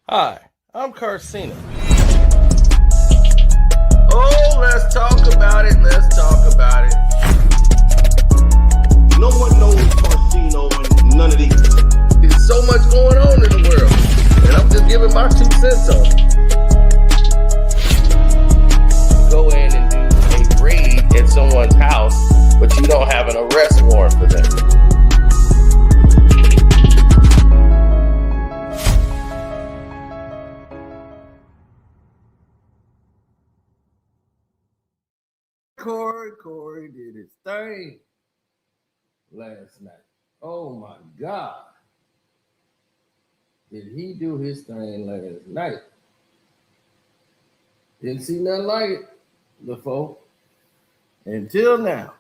Hi, I'm Carcina. Oh, let's talk about it. Let's talk about it. No one knows Carcino and none of these. There's so much going on in the world, and I'm just giving my 2 cents on it. Go in and do a raid at someone's house, but you don't have an arrest warrant for them. Cory did his thing last night. Oh my God. Did he do his thing last night? Didn't see nothing like it before. Until now.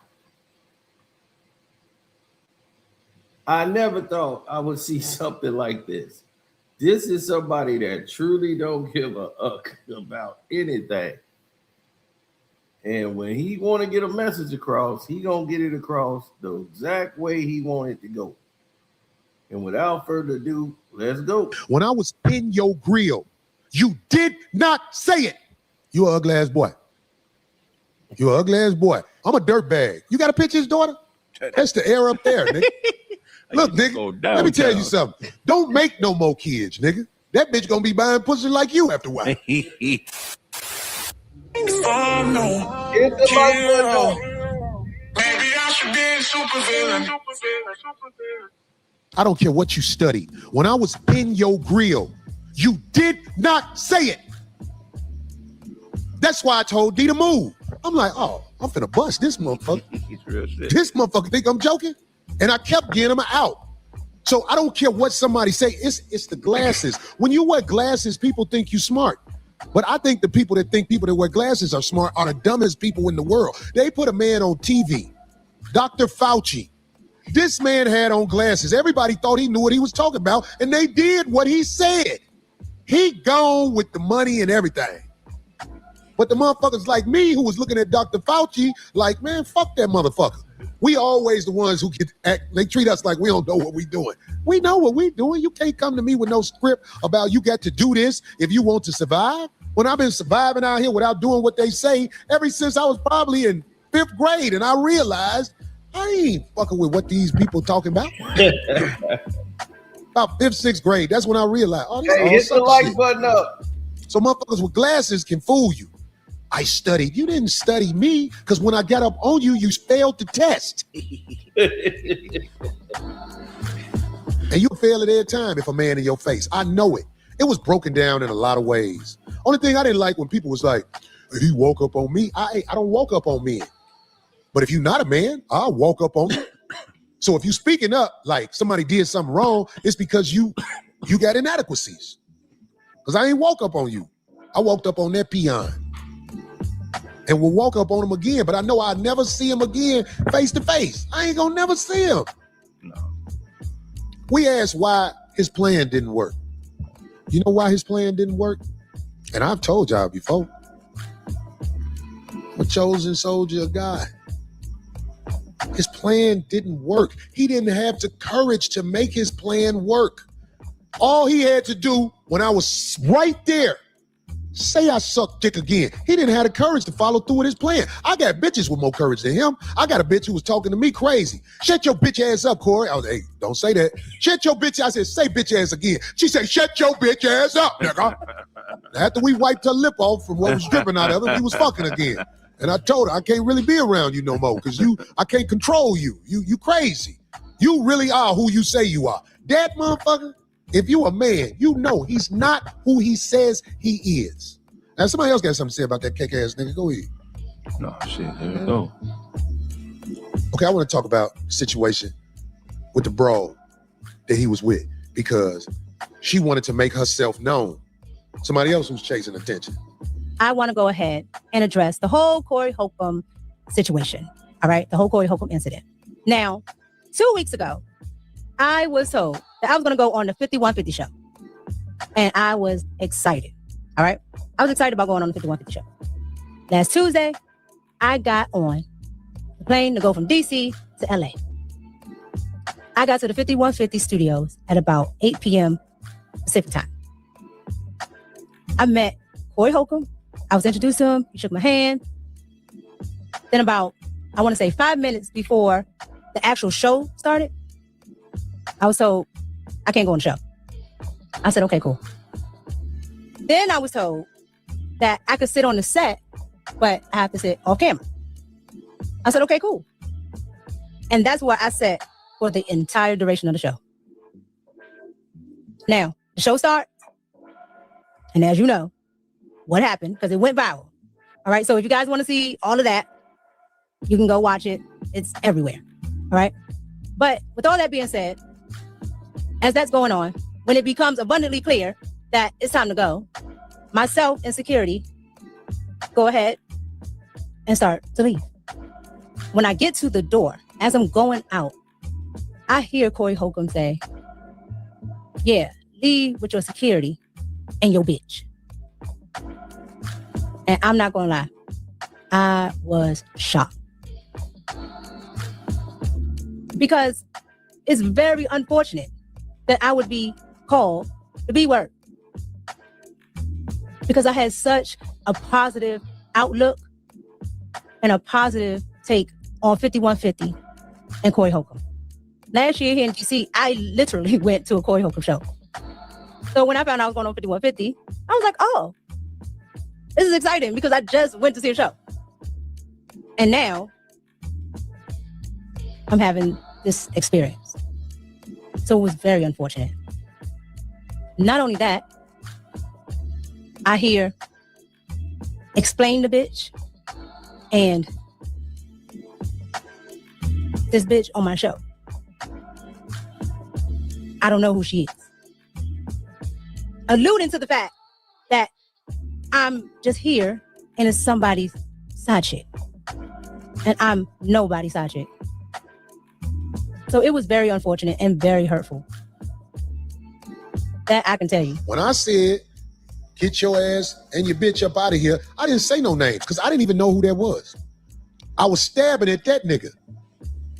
I never thought I would see something like this. This is somebody that truly don't give a fuck about anything. And when he want to get a message across, he gonna get it across the exact way he want it to go. And without further ado, let's go. When I was in your grill, you did not say it. You an ugly ass boy. You an ugly ass boy. I'm a dirtbag. You got a picture of his daughter? That's the air up there, nigga. Look, nigga, let me tell you something. Don't make no more kids, nigga. That bitch gonna be buying pussy like you after a while. Oh no. Maybe I should be a supervillain. I don't care what you studied. When I was in your grill, you did not say it. That's why I told D to move. I'm like, oh, I'm finna bust this motherfucker. He's real shit. This motherfucker think I'm joking? And I kept getting him out. So I don't care what somebody say. It's the glasses. When you wear glasses, people think you smart. But I think the people that think people that wear glasses are smart are the dumbest people in the world. They put a man on TV, Dr. Fauci. This man had on glasses. Everybody thought he knew what he was talking about, and they did what he said. He gone with the money and everything. But the motherfuckers like me who was looking at Dr. Fauci like, man, fuck that motherfucker. We always the ones who they treat us like we don't know what we doing. We know what we doing. You can't come to me with no script about you got to do this if you want to survive. When I've been surviving out here without doing what they say ever since I was probably in 5th grade, and I realized I ain't fucking with what these people talking about. About 5th, 6th grade, that's when I realized. Oh, hey, hit the like button up. So motherfuckers with glasses can fool you. I studied. You didn't study me because when I got up on you, you failed the test. And you fail it every time if a man in your face. I know it. It was broken down in a lot of ways. Only thing I didn't like when people was like, he woke up on me. I don't woke up on men. But if you're not a man, I'll walk up on you. So if you speaking up like somebody did something wrong, it's because you got inadequacies. Because I ain't woke up on you. I walked up on that peon. And we'll walk up on him again, but I know I'll never see him again face to face. I ain't gonna never see him. No. We asked why his plan didn't work. You know why his plan didn't work? And I've told y'all before. I'm a chosen soldier of God. His plan didn't work. He didn't have the courage to make his plan work. All he had to do when I was right there, say I suck dick again. He didn't have the courage to follow through with his plan. I got bitches with more courage than him. I got a bitch who was talking to me crazy. Shut your bitch ass up, Cory. I was like, hey, don't say that. Shut your bitch. I said, say bitch ass again. She said, shut your bitch ass up, nigga. After we wiped her lip off from what was dripping out of it, we was fucking again. And I told her, I can't really be around you no more because I can't control you. You crazy. You really are who you say you are. That motherfucker, if you a man, you know he's not who he says he is. Now, somebody else got something to say about that cake-ass nigga. Go ahead. No, shit, there we go. Okay, I want to talk about the situation with the broad that he was with because she wanted to make herself known. Somebody else who's chasing attention. I want to go ahead and address the whole Cory Holcomb situation. All right, the whole Cory Holcomb incident. Now, 2 weeks ago, I was told that I was going to go on the 5150 show. And I was excited. All right. I was excited about going on the 5150 show. Last Tuesday, I got on the plane to go from DC to LA. I got to the 5150 studios at about 8 p.m. Pacific time. I met Cory Holcomb. I was introduced to him. He shook my hand. Then about, I want to say 5 minutes before the actual show started, I was told, I can't go on the show. I said, okay, cool. Then I was told that I could sit on the set, but I have to sit off camera. I said, okay, cool. And that's where I sat for the entire duration of the show. Now, the show starts. And as you know, what happened, because it went viral. All right. So if you guys want to see all of that, you can go watch it. It's everywhere. All right. But with all that being said, as that's going on, when it becomes abundantly clear that it's time to go, myself and security go ahead and start to leave. When I get to the door, as I'm going out, I hear Cory Holcomb say, yeah, leave with your security and your bitch. And I'm not gonna lie, I was shocked. Because it's very unfortunate that I would be called the B word. Because I had such a positive outlook and a positive take on 5150 and Cory Holcomb. Last year here in DC, I literally went to a Cory Holcomb show. So when I found out I was going on 5150, I was like, oh, this is exciting because I just went to see a show. And now I'm having this experience. So it was very unfortunate. Not only that, I hear explain the bitch and this bitch on my show. I don't know who she is. Alluding to the fact that I'm just here and it's somebody's side chick. And I'm nobody's side chick. So it was very unfortunate and very hurtful. That I can tell you. When I said, get your ass and your bitch up out of here, I didn't say no names because I didn't even know who that was. I was stabbing at that nigga.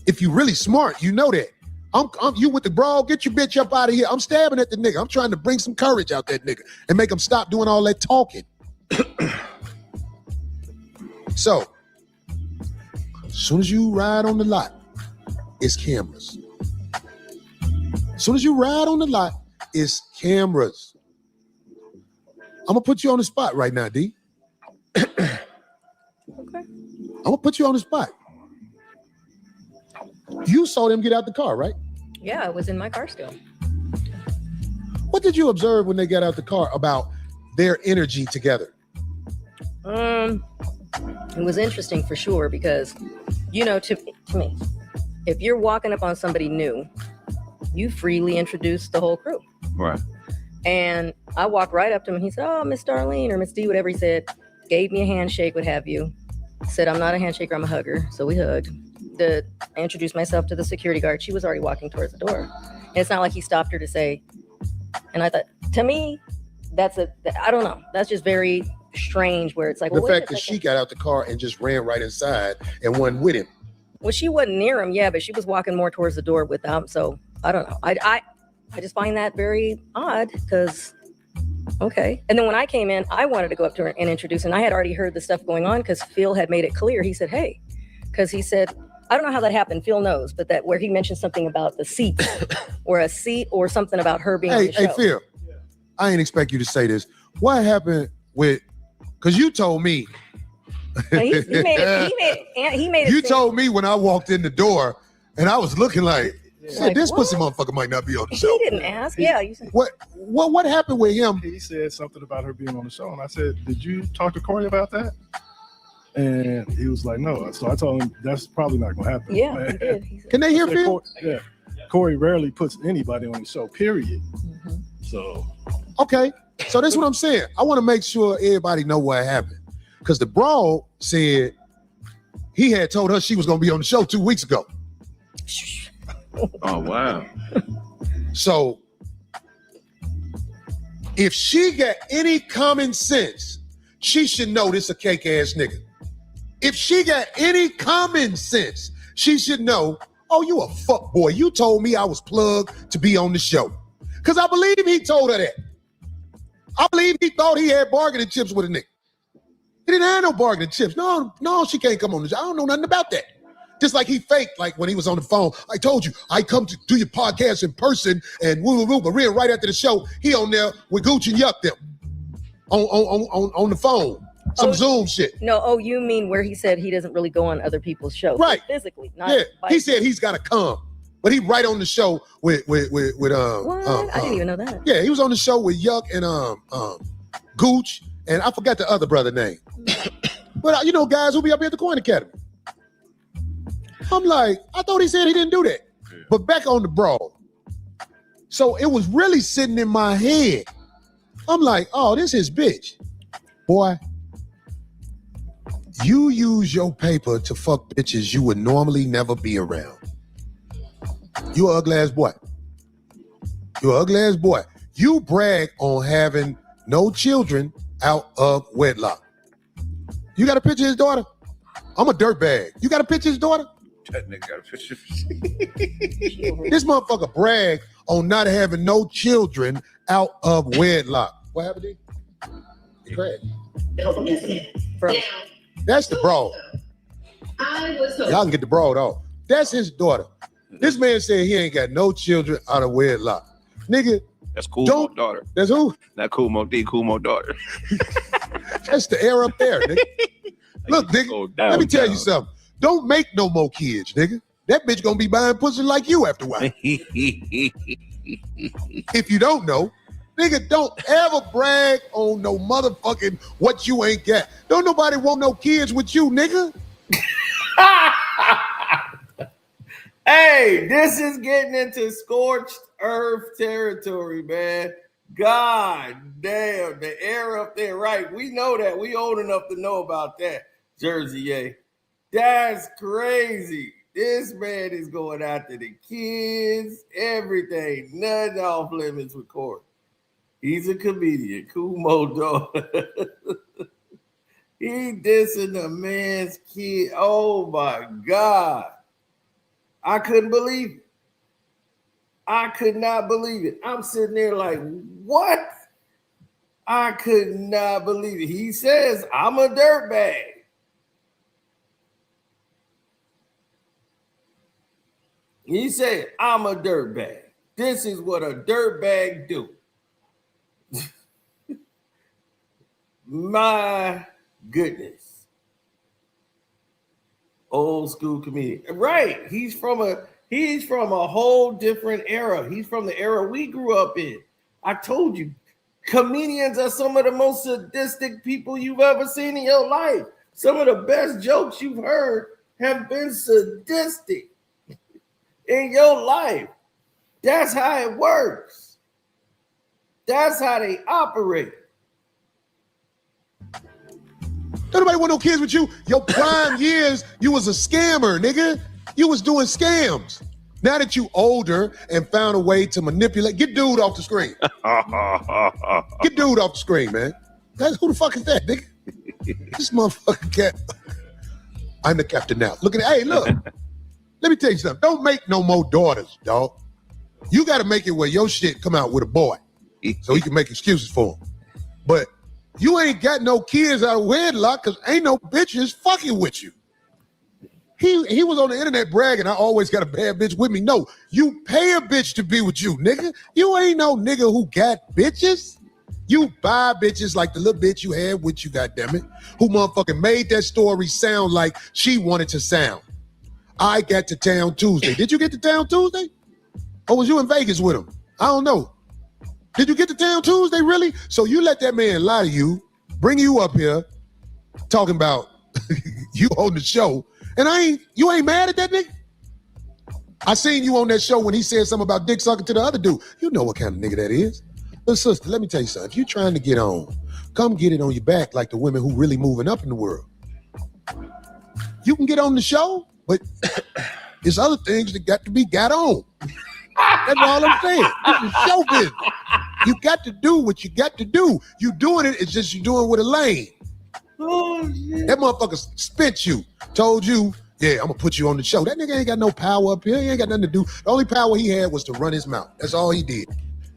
If you really smart, you know that. You with the brawl, get your bitch up out of here. I'm stabbing at the nigga. I'm trying to bring some courage out that nigga and make him stop doing all that talking. So, as soon as you ride on the lot, it's cameras. As soon as you ride on the lot, it's cameras. I'm gonna put you on the spot right now, D. Okay. I'm gonna put you on the spot. You saw them get out the car, right? Yeah, I was in my car still. What did you observe when they got out the car about their energy together? It was interesting for sure because, you know, to me, if you're walking up on somebody new, you freely introduce the whole crew. Right. And I walked right up to him and he said, oh, Miss Darlene or Miss D, whatever he said, gave me a handshake, what have you. Said, I'm not a handshaker, I'm a hugger. So we hugged. I introduced myself to the security guard. She was already walking towards the door. And it's not like he stopped her to say, and I thought, to me, I don't know. That's just very strange where it's like, The fact that she got out the car and just ran right inside and wasn't with him. Well, she wasn't near him, yeah, but she was walking more towards the door with him. So I don't know. I just find that very odd because, okay. And then when I came in, I wanted to go up to her and introduce her. And I had already heard the stuff going on because Phil had made it clear. He said, hey, because he said, I don't know how that happened. Phil knows, but that where he mentioned something about the seat or a seat or something about her being on the show. Hey, Phil, I ain't expect you to say this. What happened with, because you told me. He made it. You told me when I walked in the door and I was looking like, Like, this what? pussy motherfucker might not be on the show. He didn't ask. Yeah. You said, What happened with him? He said something about her being on the show, and I said, "Did you talk to Cory about that?" And he was like, "No." So I told him that's probably not going to happen. yeah, man. he did. He said, Can they hear Phil? Yeah, Cory rarely puts anybody on the show. Period. mm-hmm. So Okay, so that's what I'm saying. I want to make sure everybody know what happened. Because the brawl said he had told her she was going to be on the show 2 weeks ago. Oh, wow. So if she got any common sense, she should know this a cake ass nigga. If she got any common sense, she should know, oh, you a fuck boy. You told me I was plugged to be on the show. Because I believe he told her that. I believe he thought he had bargaining chips with a nigga. He didn't have no bargaining chips. No, she can't come on the show. I don't know nothing about that. Just like he faked, like when he was on the phone. I told you, I come to do your podcast in person and woo. But right after the show, he on there with Gucci and Yuck them on the phone. Some Zoom shit. No, you mean where he said he doesn't really go on other people's shows. Right. Physically, not He said he's got to come. But he right on the show with What? I didn't even know that. Yeah, he was on the show with Yuck and Gooch, and I forgot the other brother name. But guys who be up here at the Coin Academy. I'm like, I thought he said he didn't do that. Yeah. But back on the brawl. So it was really sitting in my head. I'm like, oh, this is bitch. Boy, you use your paper to fuck bitches you would normally never be around. You an ugly ass boy. You an ugly ass boy. You brag on having no children out of wedlock. You got a picture of his daughter? I'm a dirtbag. You got a picture of his daughter? That nigga got a picture. This motherfucker brag on not having no children out of wedlock. What happened to you? Brag. That's the broad. Y'all can get the broad off. That's his daughter. This man said he ain't got no children out of wedlock. Nigga. That's Cool Mo's daughter. That's who? Not Cool Mo D, Cool Mo daughter. That's the air up there, nigga. Look, nigga, let me tell you something. Don't make no more kids, nigga. That bitch gonna be buying pussy like you after a while. If you don't know, nigga, don't ever brag on no motherfucking what you ain't got. Don't nobody want no kids with you, nigga. Hey, this is getting into scorched earth territory, man. God damn, the air up there, right? We know that. We old enough to know about that, Jersey, yeah. That's crazy. This man is going after the kids, everything. Nothing off limits with Cory. He's a comedian. Cool Mo dog. He dissing the man's kid. Oh my God. I couldn't believe it. I could not believe it. I'm sitting there like, what? I could not believe it. He says, I'm a dirtbag. He said, I'm a dirtbag. This is what a dirtbag do. My goodness. Old school comedian. Right. He's from a whole different era. He's from the era we grew up in. I told you, comedians are some of the most sadistic people you've ever seen in your life. Some of the best jokes you've heard have been sadistic in your life. That's how it works. That's how they operate. Don't nobody want no kids with you. Your prime years, you was a scammer, nigga. You was doing scams. Now that you older and found a way to manipulate, get dude off the screen. Get dude off the screen, man. Who the fuck is that, nigga? This motherfucking cat. I'm the captain now. Look at it. Hey, look. Let me tell you something. Don't make no more daughters, dog. You got to make it where your shit come out with a boy so he can make excuses for him. But you ain't got no kids out of wedlock because ain't no bitches fucking with you. He was on the internet bragging, I always got a bad bitch with me. No, you pay a bitch to be with you, nigga. You ain't no nigga who got bitches. You buy bitches like the little bitch you had with you, goddammit, who motherfucking made that story sound like she wanted to sound. I got to town Tuesday. Did you get to town Tuesday? Or was you in Vegas with him? I don't know. Did you get to town Tuesday, really? So you let that man lie to you, bring you up here, talking about you on the show, and you ain't mad at that nigga? I seen you on that show when he said something about dick sucking to the other dude. You know what kind of nigga that is. But sister, let me tell you something. If you're trying to get on, come get it on your back like the women who really moving up in the world. You can get on the show, but there's other things that got to be got on. That's all I'm saying. This is show business. You got to do what you got to do. You doing it, it's just you doing it with a lane. Oh, shit. That motherfucker spent you, told you, yeah, I'm gonna put you on the show. That nigga ain't got no power up here. He ain't got nothing to do. The only power he had was to run his mouth. That's all he did.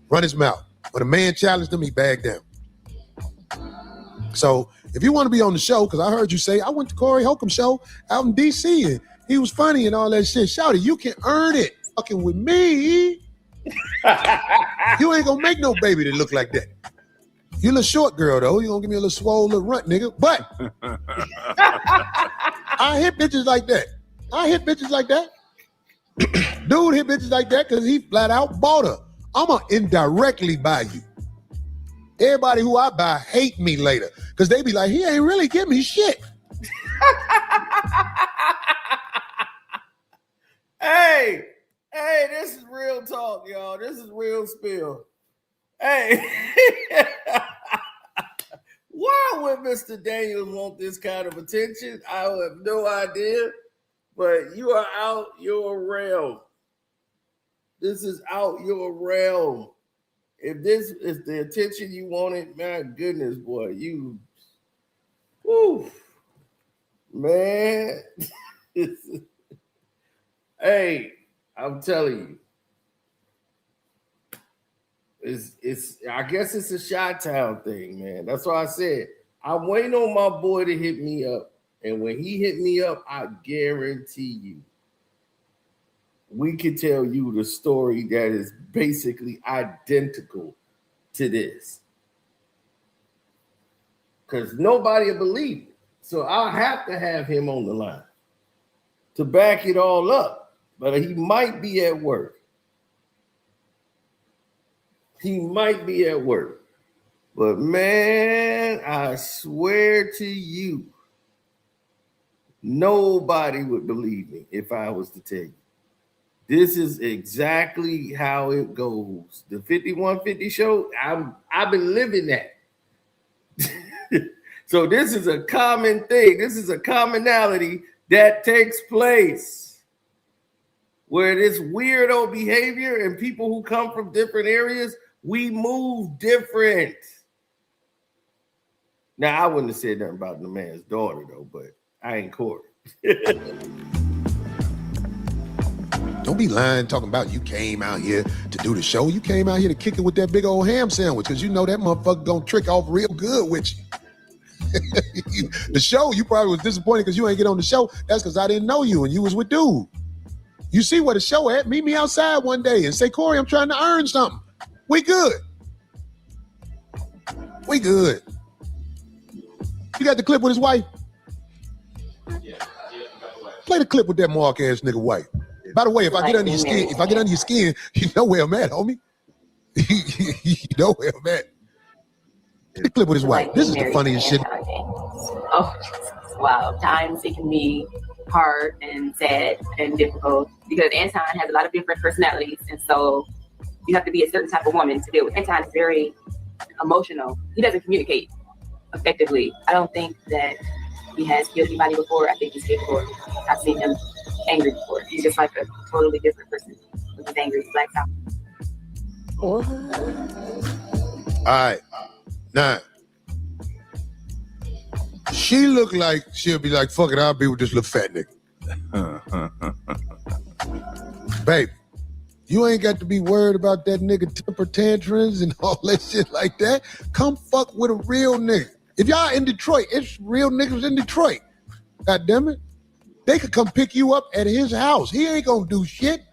Run his mouth. When a man challenged him, he bagged down. So if you want to be on the show, because I heard you say, I went to Cory Holcomb show out in D.C. and he was funny and all that shit. Shouty, you can earn it fucking with me. You ain't gonna make no baby that look like that. You a little short girl, though. You gonna give me a little swole little runt, nigga. But I hit bitches like that. Dude hit bitches like that because he flat out bought her. I'm gonna indirectly buy you. Everybody who I buy hate me later because they be like, he ain't really give me shit. Hey, this is real talk, y'all. This is real spill. Hey, why would Mr. Daniels want this kind of attention? I have no idea, but you are out your realm. This is out your realm. If this is the attention you wanted, my goodness, boy, man. Hey, I'm telling you, it's. I guess it's a Chi-Town thing, man. That's why I said I'm waiting on my boy to hit me up, and when he hit me up, I guarantee you, we can tell you the story that is basically identical to this, because nobody will believe it. So I'll have to have him on the line to back it all up. But he might be at work. But man, I swear to you, nobody would believe me if I was to tell you. This is exactly how it goes. The 5150 show, I've been living that. So this is a common thing. This is a commonality that takes place, where this weirdo behavior and people who come from different areas, we move different. Now, I wouldn't have said nothing about the man's daughter, though, but I ain't Cory. Don't be lying talking about you came out here to do the show. You came out here to kick it with that big old ham sandwich because you know that motherfucker gonna trick off real good with you. The show, you probably was disappointed because you ain't get on the show. That's because I didn't know you and you was with dude. You see what the show at? Meet me outside one day and say, Cory, I'm trying to earn something. We good. You got the clip with his wife? Yeah. Play the clip with that mark ass nigga wife. By the way, if I get under your skin, you know where I'm at, homie. You know where I'm at. Get the clip with his wife. This is the funniest shit. Oh, wow. Times it can be hard and sad and difficult because Anton has a lot of different personalities, and so you have to be a certain type of woman to deal with. Anton is very emotional. He doesn't communicate effectively. I don't think that he has killed anybody before. I think he's capable. I've seen him angry before. He's just like a totally different person when he's angry. He blacks out. What? All right. Now, she look like she'll be like, fuck it, I'll be with this little fat nigga. Babe, you ain't got to be worried about that nigga temper tantrums and all that shit like that. Come fuck with a real nigga. If y'all in Detroit, it's real niggas in Detroit. God damn it. They could come pick you up at his house. He ain't gonna do shit.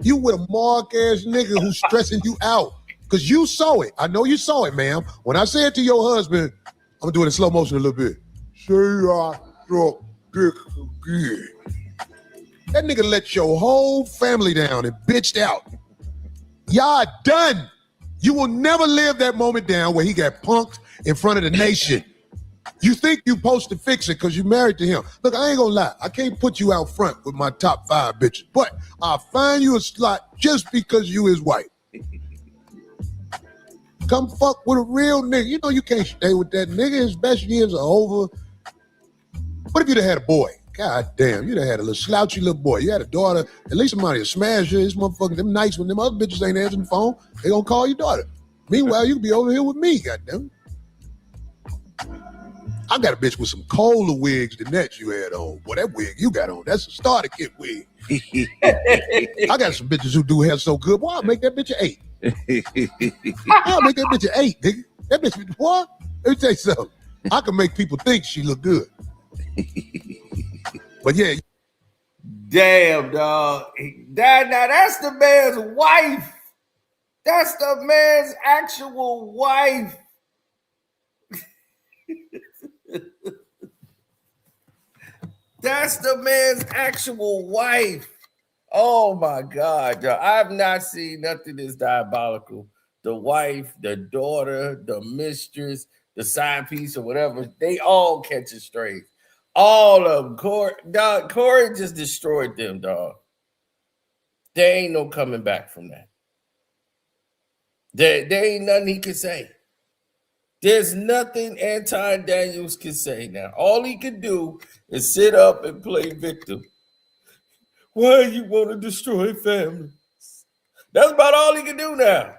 You with a mark ass nigga who's stressing you out. Because you saw it. I know you saw it, ma'am. When I said to your husband, I'm gonna do it in slow motion a little bit. Say I struck dick again. That nigga let your whole family down and bitched out. Y'all done. You will never live that moment down where he got punked in front of the nation. You think you supposed to fix it because you married to him. Look, I ain't gonna lie. I can't put you out front with my top 5 bitches, but I'll find you a slot just because you his wife. Come fuck with a real nigga. You know you can't stay with that nigga. His best years are over. What if you'd have had a boy? God damn, you'd have had a little slouchy little boy. You had a daughter. At least somebody will smash you. This motherfucker, them nights when them other bitches ain't answering the phone, they gonna call your daughter. Meanwhile, you could be over here with me, goddamn. I got a bitch with some colder wigs than that you had on. Boy, that wig you got on, that's a starter kit wig. I got some bitches who do hair so good. Boy, I'll make that bitch an 8. I'll make that bitch an 8, nigga. That bitch, what? Let me tell you something. I can make people think she look good. But yeah. Damn, dog. Now that's the man's wife. That's the man's actual wife. That's the man's actual wife. Oh my God, dog. I've not seen nothing this diabolical. The wife, the daughter, the mistress, the side piece, or whatever, they all catch a straight. All of them. Cory just destroyed them, dog. There ain't no coming back from that. There ain't nothing he can say. There's nothing Anton Daniels can say now. All he can do is sit up and play victim. Why you want to destroy families? That's about all he can do now.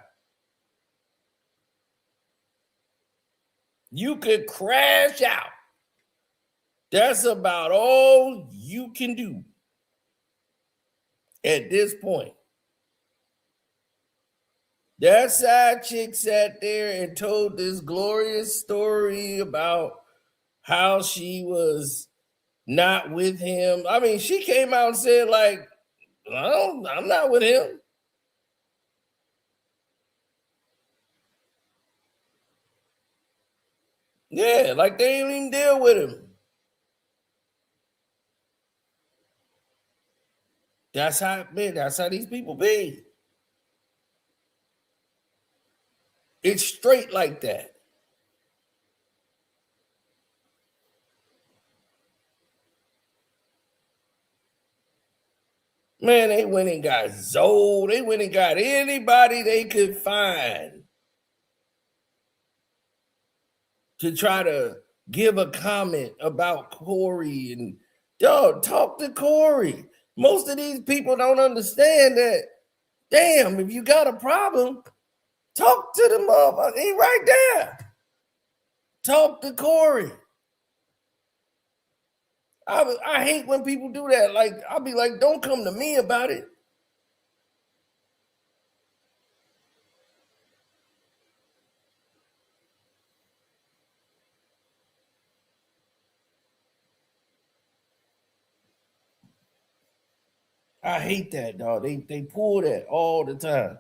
You can crash out. That's about all you can do at this point. That side chick sat there and told this glorious story about how she was not with him. I mean, she came out and said, like, I'm not with him. Yeah, like they didn't even deal with him. That's how these people be. It's straight like that. Man, they went and got Zoe. They went and got anybody they could find to try to give a comment about Cory. And dog, talk to Cory. Most of these people don't understand that. Damn, if you got a problem, talk to the motherfucker. He right there. Talk to Cory. I hate when people do that. Like, I'll be like, don't come to me about it. I hate that, dog. They pull that all the time.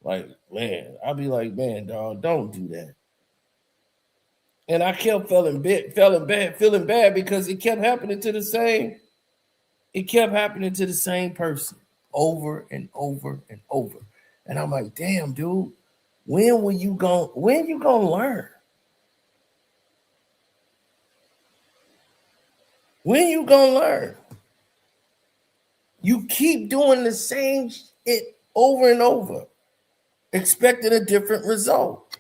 Like, man, I'll be like, man, dog, don't do that. And I kept feeling bad because it kept happening to the same. It kept happening to the same person over and over and over. And I'm like, damn, dude, when you gonna learn? When you gonna learn? You keep doing the same shit over and over, expecting a different result.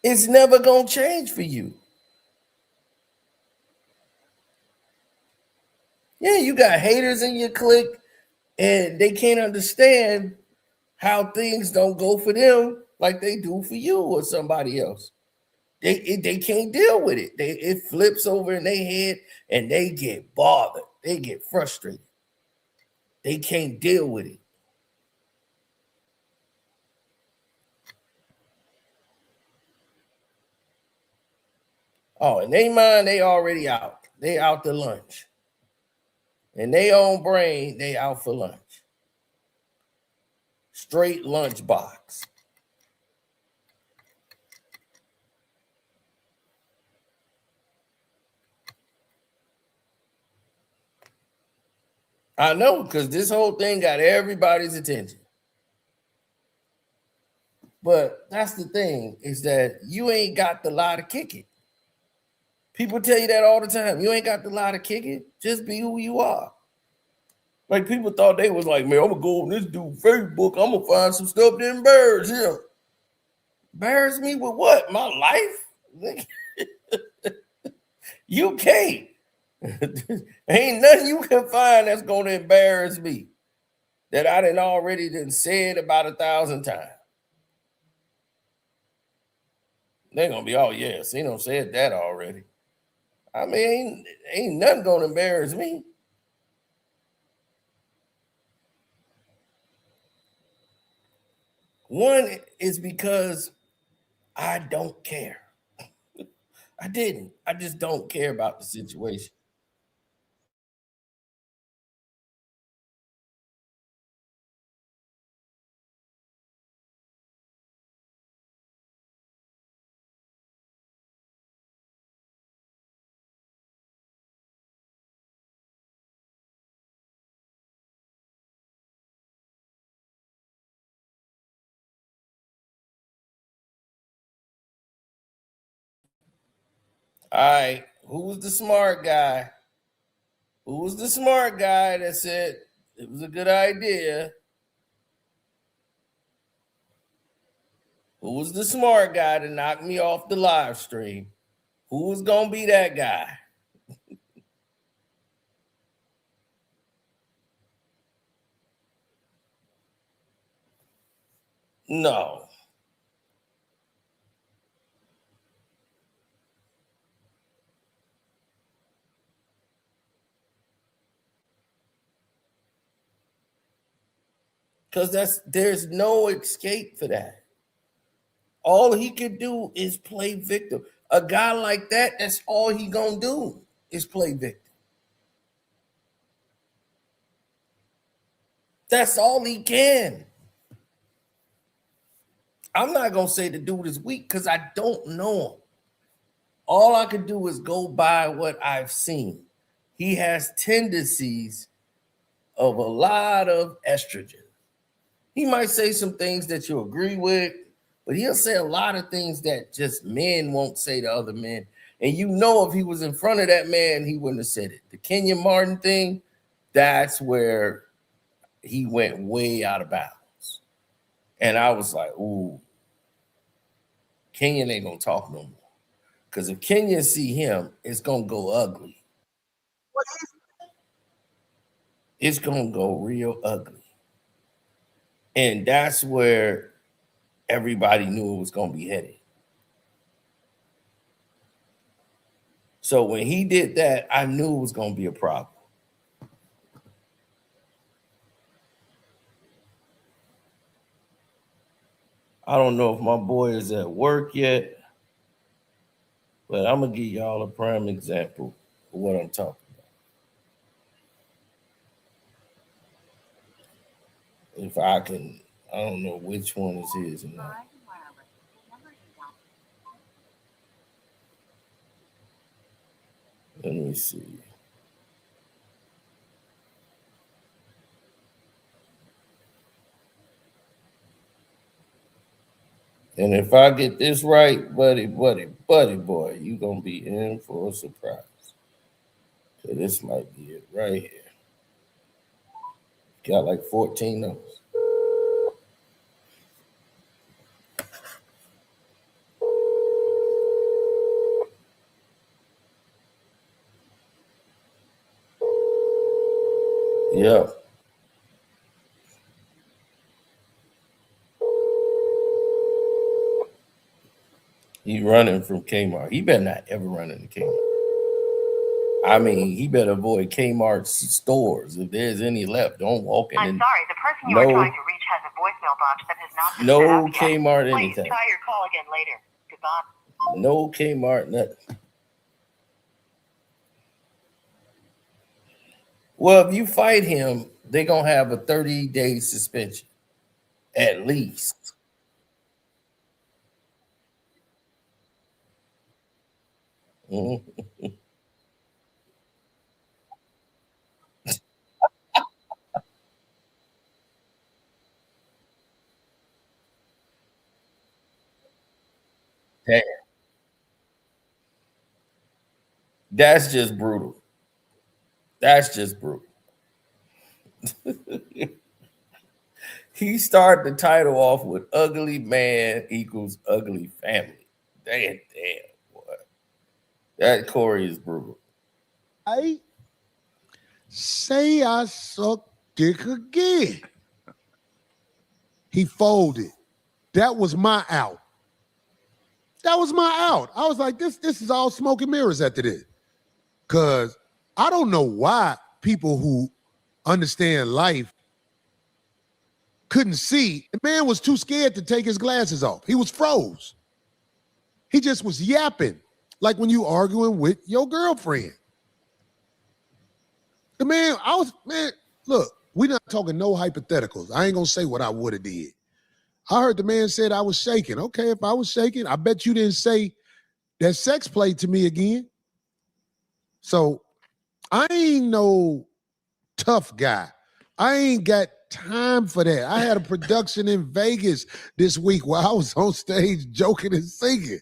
It's never gonna change for you. Yeah, you got haters in your clique, and they can't understand how things don't go for them like they do for you or somebody else. They can't deal with it. It flips over in their head, and they get bothered. They get frustrated. They can't deal with it. Oh, in their mind, they already out. They out to lunch. In their own brain, they out for lunch. Straight lunch box. I know, because this whole thing got everybody's attention. But that's the thing, is that you ain't got the lie to kick it. People tell you that all the time. You ain't got the lie to kick it. Just be who you are. Like, people thought they was like, man, I'm going to go on this dude's Facebook. I'm going to find some stuff that embarrass him. Embarrass me with what? My life? You can't. Ain't nothing you can find that's going to embarrass me that I done already said about 1,000 times. They're going to be, oh, yes, he done said that already. I mean, ain't nothing going to embarrass me. One is because I don't care. I didn't. I just don't care about the situation. All right. Who was the smart guy? Who was the smart guy that said it was a good idea? Who was the smart guy to knock me off the live stream? Who was going to be that guy? No. Because there's no escape for that. All he could do is play victim. A guy like that, that's all he gonna do is play victim. That's all he can. I'm not gonna say the dude is weak because I don't know him. All I could do is go by what I've seen. He has tendencies of a lot of estrogen. He might say some things that you agree with, but he'll say a lot of things that just men won't say to other men. And you know, if he was in front of that man, he wouldn't have said it. The Kenya Martin thing, that's where he went way out of bounds. And I was like, ooh, Kenya ain't gonna talk no more. Because if Kenya see him, it's gonna go ugly. It's gonna go real ugly. And that's where everybody knew it was gonna be headed. So when he did that, I knew it was gonna be a problem. I don't know if my boy is at work yet, but I'm gonna give y'all a prime example of what I'm talking about. If I can, I don't know which one is his or not. Let me see. And if I get this right, buddy boy, you gonna be in for a surprise. So this might be it right here. Got like 14 numbers. Yeah. He running from Kmart. He better not ever run into Kmart. I mean, he better avoid Kmart's stores. If there's any left, don't walk in. I'm sorry, the person you are trying to reach has a voicemail box that has not been set No up yet. Kmart Please anything. try your call again later. Goodbye. No Kmart nothing. Well, if you fight him, they're going to have a 30-day suspension, at least. Damn. That's just brutal. That's just brutal. He started the title off with ugly man equals ugly family. Damn, boy. That Cory is brutal. I say I suck dick again. He folded. That was my out. That was my out. I was like, this is all smoke and mirrors after this. Because I don't know why people who understand life couldn't see. The man was too scared to take his glasses off. He was froze. He just was yapping, like when you arguing with your girlfriend. The man, look, we're not talking no hypotheticals. I ain't gonna say what I would have did. I heard the man said I was shaking. Okay, if I was shaking, I bet you didn't say that sex play to me again. So I ain't no tough guy. I ain't got time for that. I had a production in Vegas this week where I was on stage joking and singing.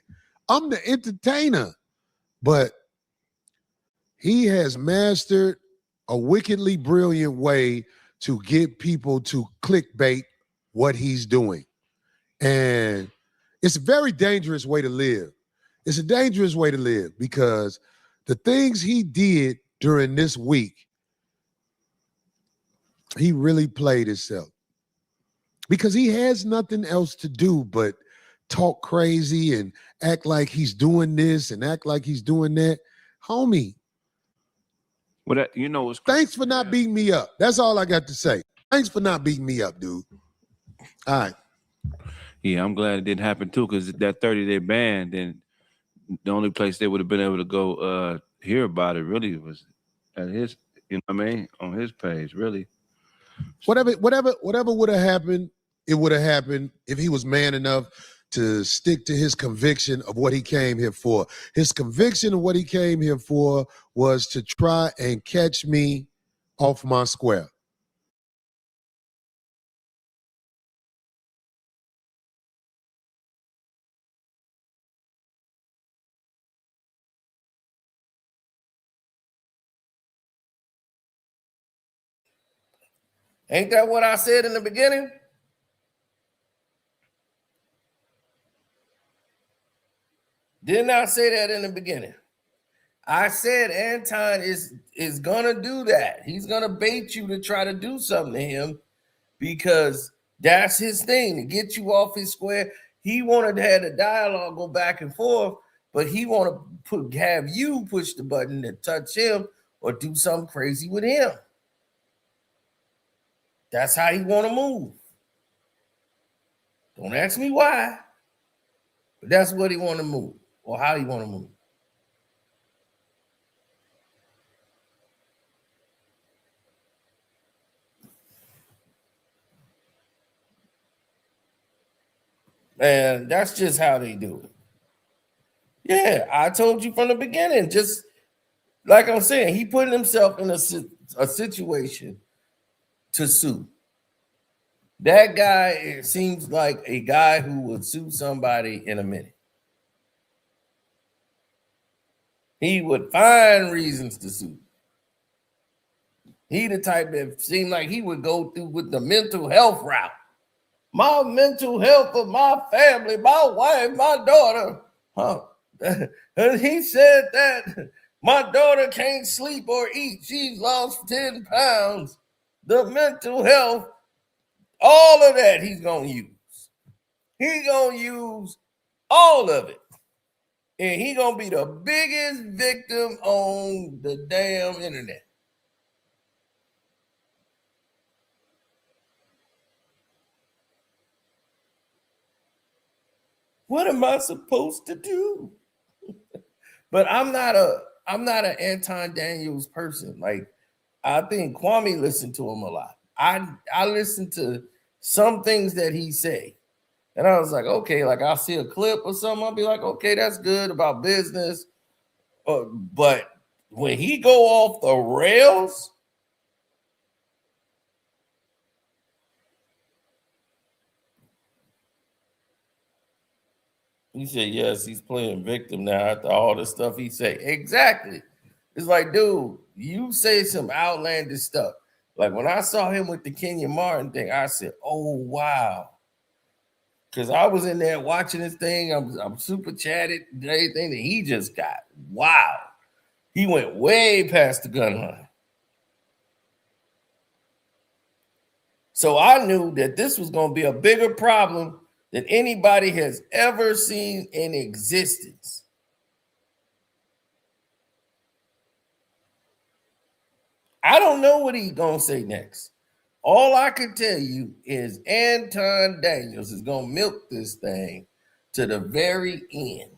I'm the entertainer. But he has mastered a wickedly brilliant way to get people to clickbait what he's doing. And it's a very dangerous way to live. It's a dangerous way to live because the things he did during this week, he really played himself because he has nothing else to do but talk crazy and act like he's doing this and act like he's doing that. Homie, thanks for not beating me up. That's all I got to say. Thanks for not beating me up, dude. All right. Yeah, I'm glad it didn't happen too, because that 30-day ban, then the only place they would have been able to go hear about it really was at his, on his page, really. Whatever would have happened, it would have happened if he was man enough to stick to his conviction of what he came here for. His conviction of what he came here for was to try and catch me off my square. Ain't that what I said in the beginning? Didn't I say that in the beginning? I said Anton is gonna do that. He's gonna bait you to try to do something to him because that's his thing, to get you off his square. He wanted to have the dialogue go back and forth, but he want to have you push the button to touch him or do something crazy with him. That's how he want to move. Don't ask me why, but that's what he want to move or how he want to move. And that's just how they do it. Yeah, I told you from the beginning, just like I'm saying, he put himself in a situation to sue. That guy, it seems like a guy who would sue somebody in a minute. He would find reasons to sue. He the type that seemed like he would go through with the mental health route. My mental health of my family, my wife, my daughter. And he said that my daughter can't sleep or eat. She's lost 10 pounds. The mental health, all of that he's going to use. He's going to use all of it. And he's going to be the biggest victim on the damn internet. What am I supposed to do? But I'm not an Anton Daniels person. Like, I think Kwame listened to him a lot. I listened to some things that he say. And I was like, okay, like I'll see a clip or something. I'll be like, okay, that's good about business. But when he go off the rails, he said, yes, he's playing victim now after all the stuff he say. Exactly. It's like, dude, you say some outlandish stuff. Like when I saw him with the Kenya Martin thing, I said, oh, wow. Because I was in there watching this thing. I'm super chatted, everything that he just got. Wow. He went way past the gun line. So I knew that this was going to be a bigger problem than anybody has ever seen in existence. I don't know what he's going to say next. All I can tell you is Anton Daniels is gonna milk this thing to the very end.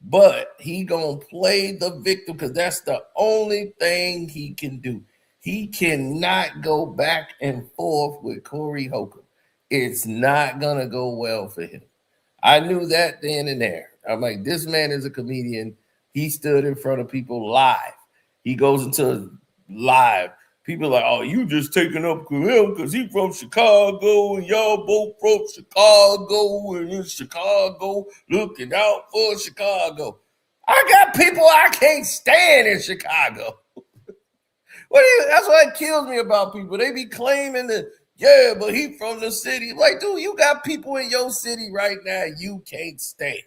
But he gonna play the victim because that's the only thing he can do. He cannot go back and forth with Cory Holcomb. It's not gonna go well for him. I knew that then and there. I'm like, this man is a comedian. He stood in front of people live. He goes into live. People are like, oh, you just taking up with him because he from Chicago and y'all both from Chicago and in Chicago looking out for Chicago. I got people I can't stand in Chicago. That's what kills me about people. They be claiming that, yeah, but he from the city. Like, dude, you got people in your city right now you can't stand.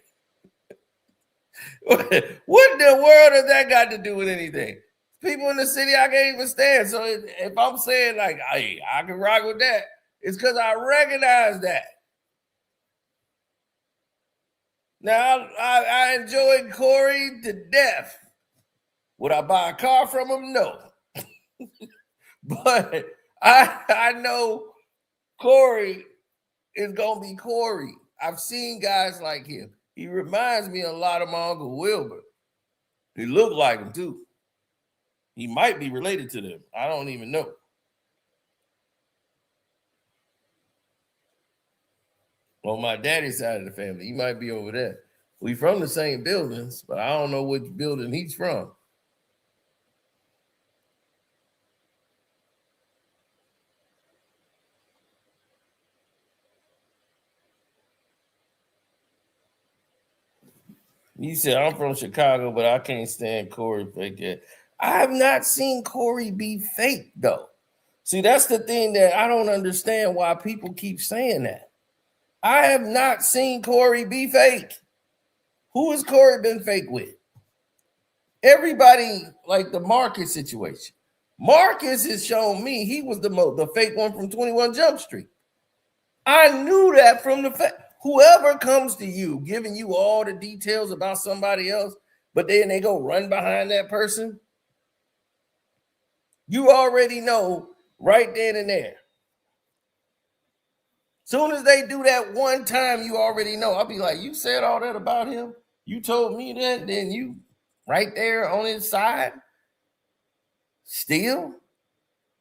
What in the world has that got to do with anything? People in the city I can't even stand. So if I'm saying like, hey, I can rock with that, it's because I recognize that. Now, I enjoy Cory to death. Would I buy a car from him? No. But I know Cory is going to be Cory. I've seen guys like him. He reminds me a lot of my Uncle Wilbur. He looked like him too. He might be related to them. I don't even know. On my daddy's side of the family, he might be over there. We from the same buildings, but I don't know which building he's from. You said, I'm from Chicago, but I can't stand Cory fake. I have not seen Cory be fake, though. See, that's the thing that I don't understand why people keep saying that. I have not seen Cory be fake. Who has Cory been fake with? Everybody, like the Marcus situation. Marcus has shown me he was the fake one from 21 Jump Street. I knew that from the fact. Whoever comes to you giving you all the details about somebody else, but then they go run behind that person, you already know right then and there. Soon as they do that one time, you already know. I'll be like, you said all that about him? You told me that? Then you right there on his side still?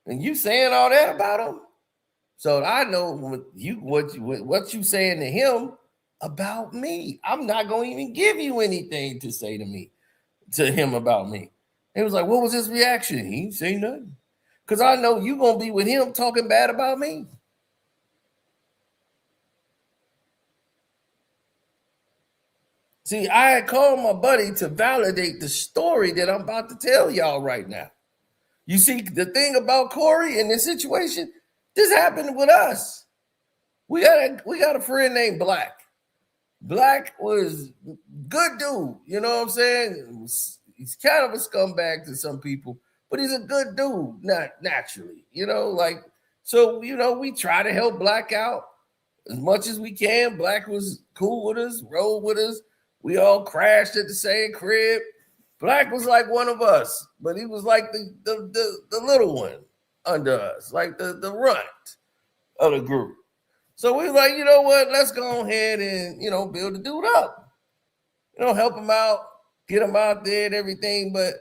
And you saying all that about him? So I know what you saying to him about me. I'm not going to even give you anything to say to him about me. He was like, what was his reaction? He didn't say nothing. Because I know you going to be with him talking bad about me. See, I had called my buddy to validate the story that I'm about to tell y'all right now. You see, the thing about Cory in this situation, this happened with us. We got a friend named Black. Black was good dude. You know what I'm saying? He's kind of a scumbag to some people, but he's a good dude, not naturally. So we try to help Black out as much as we can. Black was cool with us, rolled with us. We all crashed at the same crib. Black was like one of us, but he was like the little one under us, like the runt of the group. So we were like, you know what? Let's go ahead and, build the dude up. Help him out, get him out there and everything. But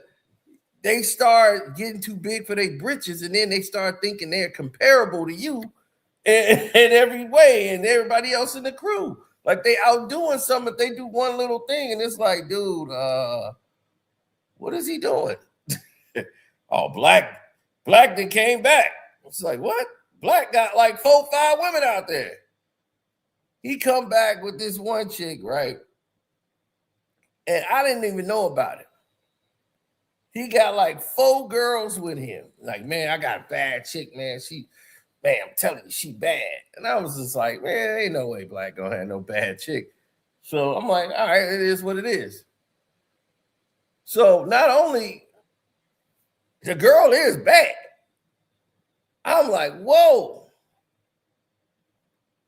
they start getting too big for their britches, and then they start thinking they're comparable to you in every way and everybody else in the crew. Like they outdoing something, they do one little thing, and it's like, dude, what is he doing? Oh, Black then came back. It's like, what? Black got like 4-5 women out there. He come back with this one chick, right? And I didn't even know about it. He got like 4 girls with him. Like, man, I got a bad chick, man. I'm telling you, she bad. And I was just like, man, ain't no way Black gonna have no bad chick. So I'm like, all right, it is what it is. So not only the girl is bad, I'm like, whoa,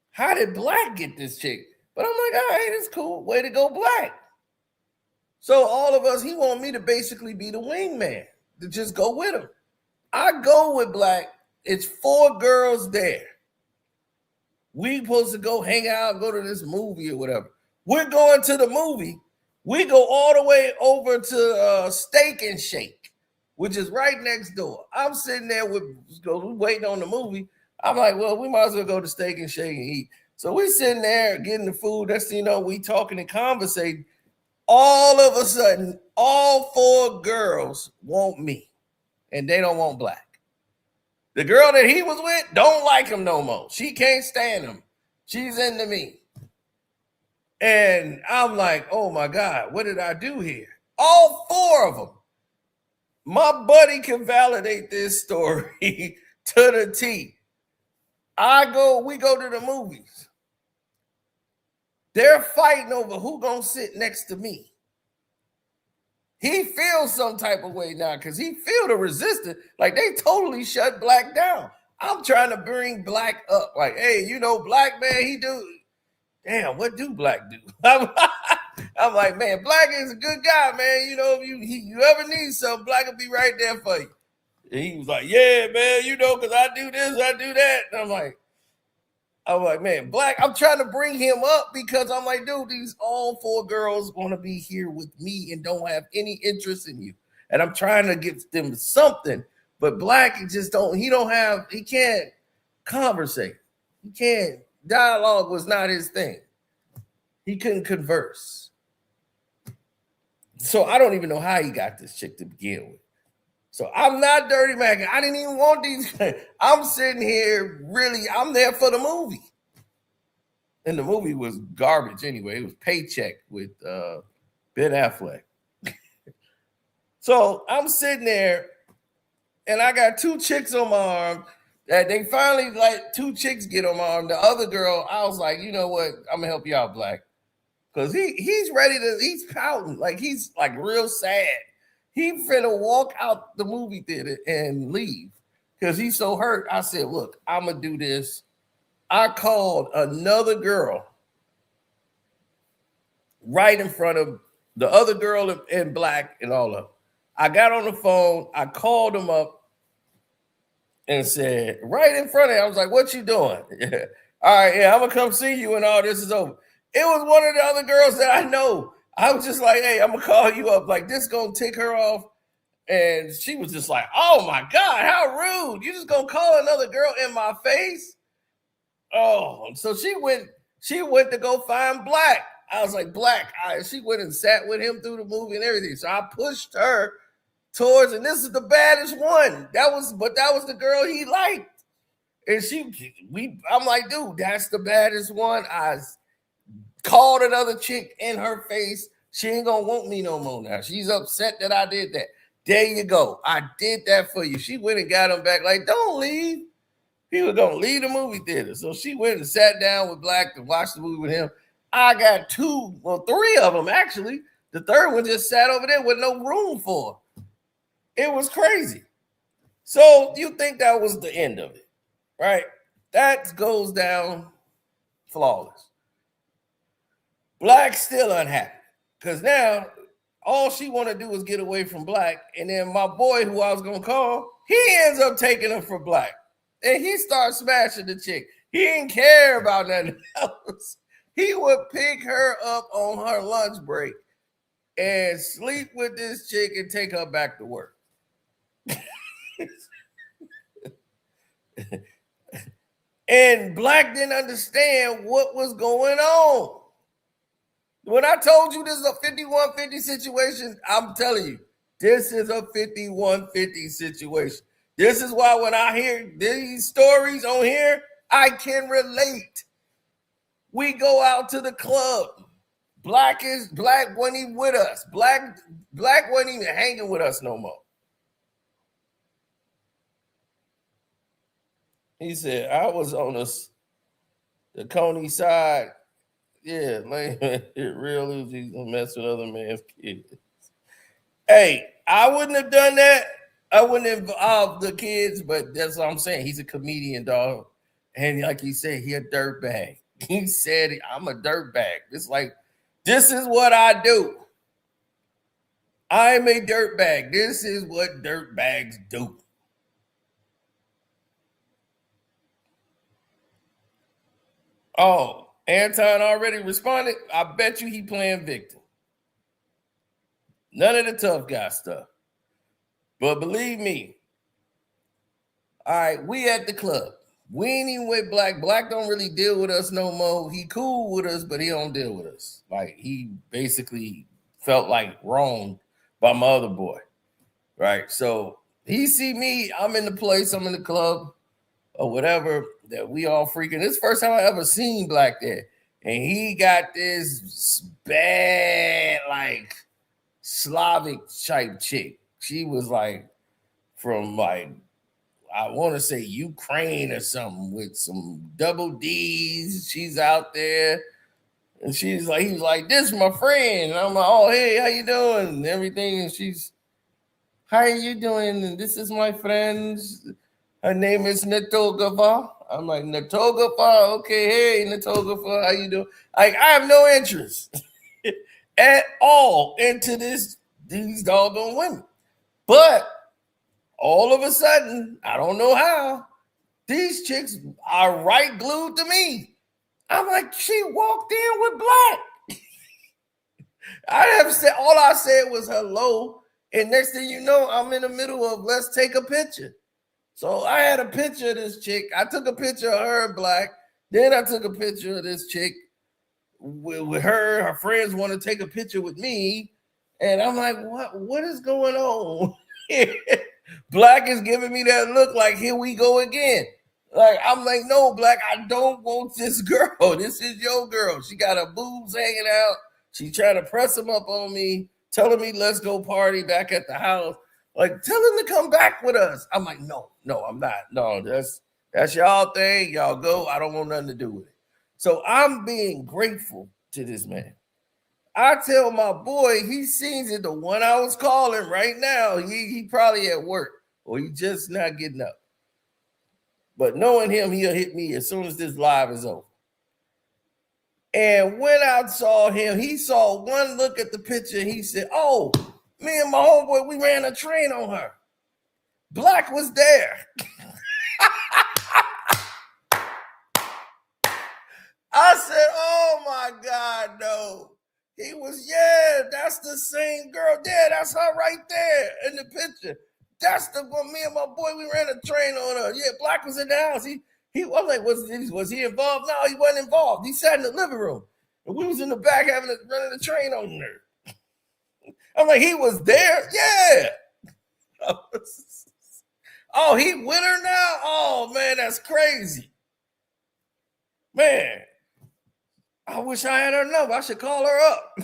how did Black get this chick? But I'm like, all right, it's cool. Way to go, Black. So all of us, he want me to basically be the wingman, to just go with him. I go with Black It's 4 girls there. We supposed to go hang out, go to this movie or whatever. We're going to the movie. We go all the way over to Steak and Shake, which is right next door. I'm sitting there waiting on the movie. I'm like, well, we might as well go to Steak and Shake and eat. So we sitting there getting the food. Next thing you know, we talking and conversating. All of a sudden, all 4 girls want me, and they don't want Black. The girl that he was with don't like him no more. She can't stand him. She's into me. And I'm like, oh my God, what did I do here? All 4 of them. My buddy can validate this story to the T. We go to the movies. They're fighting over who gonna sit next to me. He feels some type of way now because he feel the resistance. Like they totally shut Black down. I'm trying to bring Black up. Like, hey, Black man, he do. Damn, what do Black do? I'm like, man, Black is a good guy, man. If you ever need something, Black will be right there for you. And he was like, yeah, man, because I do this, I do that. And I'm like, man, Black, I'm trying to bring him up because I'm like, dude, these all 4 girls want to be here with me and don't have any interest in you. And I'm trying to give them something, but Black he can't conversate. He can't, dialogue was not his thing. He couldn't converse. So I don't even know how he got this chick to begin with. So I'm not dirty macking. I didn't even want these. I'm sitting here I'm there for the movie. And the movie was garbage anyway. It was Paycheck with Ben Affleck. So I'm sitting there and I got 2 chicks on my arm that they finally 2 chicks get on my arm. The other girl, I was like, you know what? I'm gonna help you out, Black. Because he's pouting. He's real sad. He finna walk out the movie theater and leave because he's so hurt. I said, look, I'm going to do this. I called another girl right in front of the other girl in Black and all of them. I got on the phone. I called them up and said, right in front of them, I was like, what you doing? All right, yeah, I'm going to come see you when all this is over. It was one of the other girls that I know. I was just like, hey, I'm going to call you up. This going to tick her off. And she was just like, oh, my God, how rude. You just going to call another girl in my face? Oh, so she went to go find Black. I was like, Black. She went and sat with him through the movie and everything. So I pushed her towards, and this is the baddest one. That was the girl he liked. And I'm like, dude, that's the baddest one. I called another chick in her face. She ain't gonna want me no more now. She's upset that I did that. There you go. I did that for you. She went and got him back. Like, don't leave. He was gonna leave the movie theater. So she went and sat down with Black to watch the movie with him. I got 3 of them actually. The third one just sat over there with no room for her. It was crazy. So you think that was the end of it, right? That goes down flawless. Black's still unhappy because now all she want to do is get away from Black. And then my boy, who I was going to call, he ends up taking her for Black. And he starts smashing the chick. He didn't care about nothing else. He would pick her up on her lunch break and sleep with this chick and take her back to work. And Black didn't understand what was going on. When I told you this is a 51-50 situation, I'm telling you, this is a 51-50 situation. This is why when I hear these stories on here, I can relate. We go out to the club. Black wasn't even with us. Black wasn't even hanging with us no more. He said, I was on the Coney side. Yeah, man, it real is he's gonna mess with other man's kids. Hey, I wouldn't have done that. I wouldn't involve the kids, but that's what I'm saying. He's a comedian, dog. And like he said, he a dirtbag. He said, I'm a dirtbag. It's like, this is what I do. I'm a dirtbag. This is what dirtbags do. Oh, Anton already responded. I bet you he playing victim. None of the tough guy stuff. But believe me, all right, we at the club. We ain't even with Black. Black don't really deal with us no more. He cool with us, but he don't deal with us. Like, he basically felt like wronged by my other boy, right? So he see me, I'm in the place, I'm in the club or whatever, that we all freaking. This is the first time I ever seen Black there. And he got this bad, like, Slavic type chick. She was like from like, I want to say Ukraine or something with some double D's. She's out there. And she's like, he was like, this is my friend. And I'm like, oh, hey, how you doing? And everything. And she's, how are you doing? And this is my friend. Her name is Natogava. I'm like, Natogava? Okay, hey, Natogava, how you doing? Like, I have no interest at all into these doggone women. But all of a sudden, I don't know how, these chicks are right glued to me. I'm like, she walked in with Black. All I said was hello. And next thing you know, I'm in the middle of let's take a picture. So I had a picture of this chick. I took a picture of her and Black. Then I took a picture of this chick with her. Her friends want to take a picture with me. And I'm like, what is going on? Black is giving me that look like, here we go again. Like, I'm like, no, Black, I don't want this girl. This is your girl. She got her boobs hanging out. She trying to press them up on me, telling me let's go party back at the house. Like, tell him to come back with us. I'm like, no, I'm not. No, that's y'all thing. Y'all go. I don't want nothing to do with it. So I'm being grateful to this man. I tell my boy, he sees it, the one I was calling right now, he probably at work or he just not getting up. But knowing him, he'll hit me as soon as this live is over. And when I saw him, he saw one look at the picture. He said, oh, me and my homeboy, we ran a train on her. Black was there. I said, oh my God, no. He was, yeah, that's the same girl. Yeah, that's her right there in the picture. That's the one, me and my boy, we ran a train on her. Yeah, Black was in the house. He was like, was he involved? No, he wasn't involved. He sat in the living room. And we was in the back running a train on her. I'm like, he was there? Yeah. Oh, he with her now? Oh, man, that's crazy. Man, I wish I had her number. I should call her up.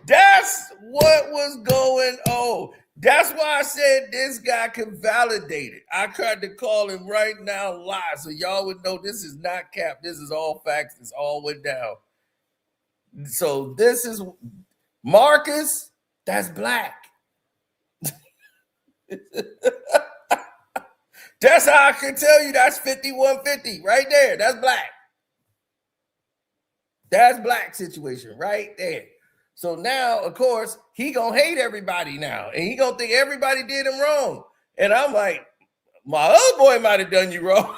That's what was going on. That's why I said this guy can validate it. I tried to call him right now live so y'all would know this is not cap. This is all facts. This all went down. So this is Marcus. That's Black. That's how I can tell you that's 5150 right there. That's Black. That's Black situation right there. So now, of course, he gonna hate everybody now, and he gonna think everybody did him wrong. And I'm like, my other boy might have done you wrong,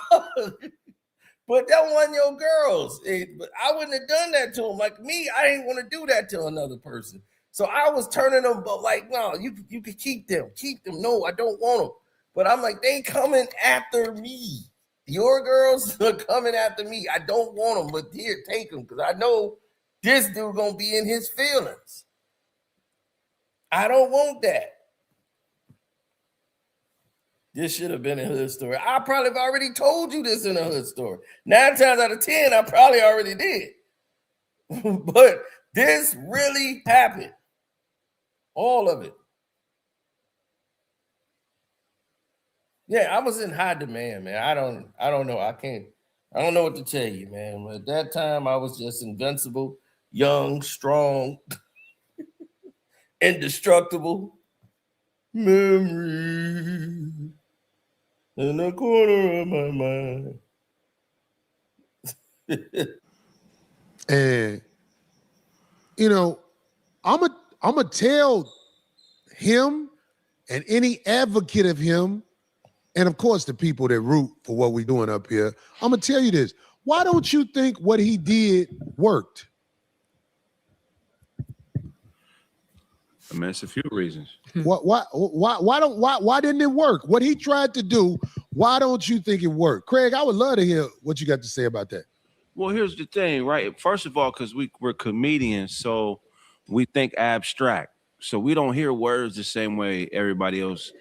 but that wasn't your girls. But I wouldn't have done that to him. Like me, I didn't want to do that to another person. So I was turning them, but like, no, you can keep them. No, I don't want them. But I'm like, they coming after me. Your girls are coming after me. I don't want them, but here, take them, because I know this dude gonna be in his feelings. I don't want that. This should have been a hood story. I probably have already told you this in a hood story. 9 times out of 10, I probably already did. But this really happened. All of it. Yeah, I was in high demand, man. I don't know. I don't know what to tell you, man. But at that time, I was just invincible, young, strong, indestructible. Memory in the corner of my mind. And you know, I'm a tell him and any advocate of him, and of course the people that root for what we're doing up here, I'm gonna tell you this. Why don't you think what he did worked? I mean, it's a few reasons. Why didn't it work? What he tried to do, why don't you think it worked? Craig, I would love to hear what you got to say about that. Well, here's the thing, right? First of all, because we're comedians, so we think abstract. So we don't hear words the same way everybody else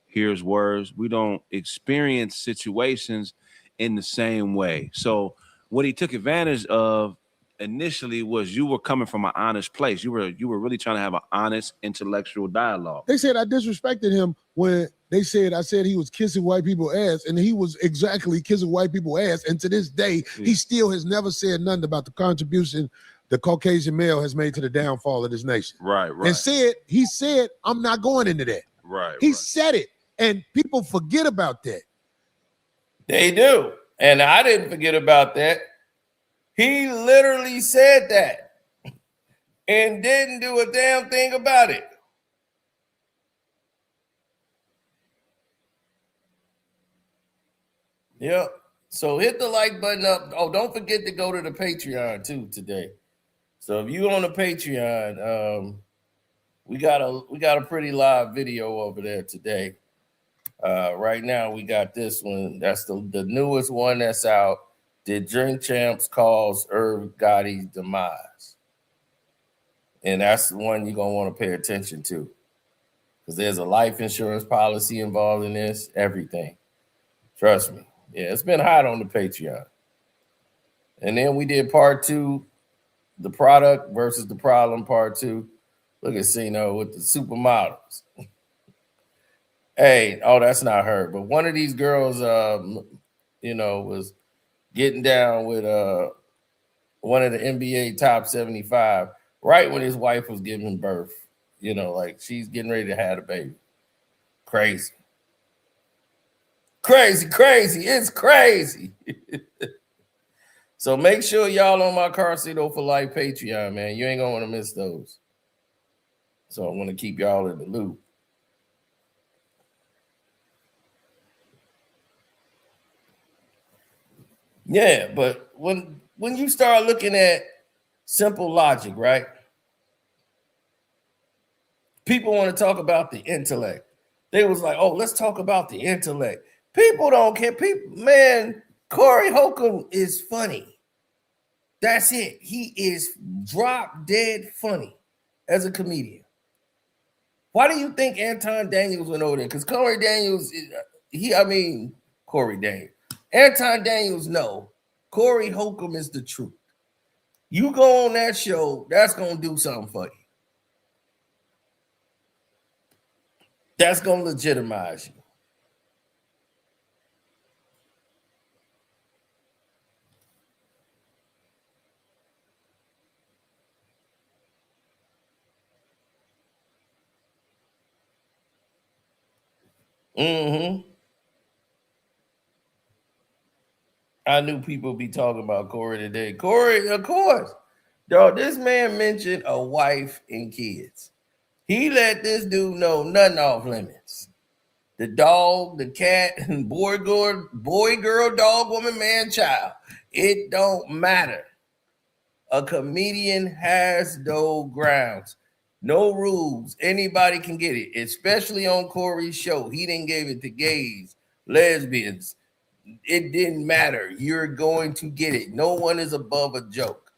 hears words. We don't experience situations in the same way. So what he took advantage of initially was you were coming from an honest place. You were really trying to have an honest intellectual dialogue. They said I disrespected him when I said he was kissing white people's ass, and he was exactly kissing white people's ass. And to this day, he still has never said nothing about the contribution the Caucasian male has made to the downfall of this nation. Right. And he said, I'm not going into that. Right. He said it, and people forget about that. They do. And I didn't forget about that. He literally said that and didn't do a damn thing about it. Yep. So hit the like button up. Oh, don't forget to go to the Patreon too today. So if you on the Patreon, we got a pretty live video over there today. Right now we got this one. That's the newest one that's out. Did Drink Champs cause Irv Gotti's demise? And that's the one you're gonna want to pay attention to, because there's a life insurance policy involved in this. Everything. Trust me. Yeah, it's been hot on the Patreon. And then we did part 2, the product versus the problem, part 2. Look at Cino with the supermodels. Hey, oh, that's not her, but one of these girls, was getting down with one of the NBA top 75 right when his wife was giving birth. Like she's getting ready to have a baby. Crazy. It's crazy. So make sure y'all on my Car Cito for Life Patreon, man. You ain't gonna want to miss those. So I want to keep y'all in the loop. Yeah, but when you start looking at simple logic, right? People want to talk about the intellect. They was like, oh, let's talk about the intellect. People don't care. Man, Cory Holcomb is funny. That's it. He is drop dead funny as a comedian. Why do you think Anton Daniels went over there? Because Cory Daniels, Cory Daniels. Anton Daniels, no. Cory Holcomb is the truth. You go on that show, that's going to do something for you. That's going to legitimize you. I knew people be talking about Cory today. Cory, of course. Dog, this man mentioned a wife and kids. He let this dude know nothing off limits. The dog, the cat, and boy, girl, dog, woman, man, child. It don't matter. A comedian has no grounds, no rules. Anybody can get it, especially on Cory's show. He didn't give it to gays, lesbians. It didn't matter. You're going to get it. No one is above a joke.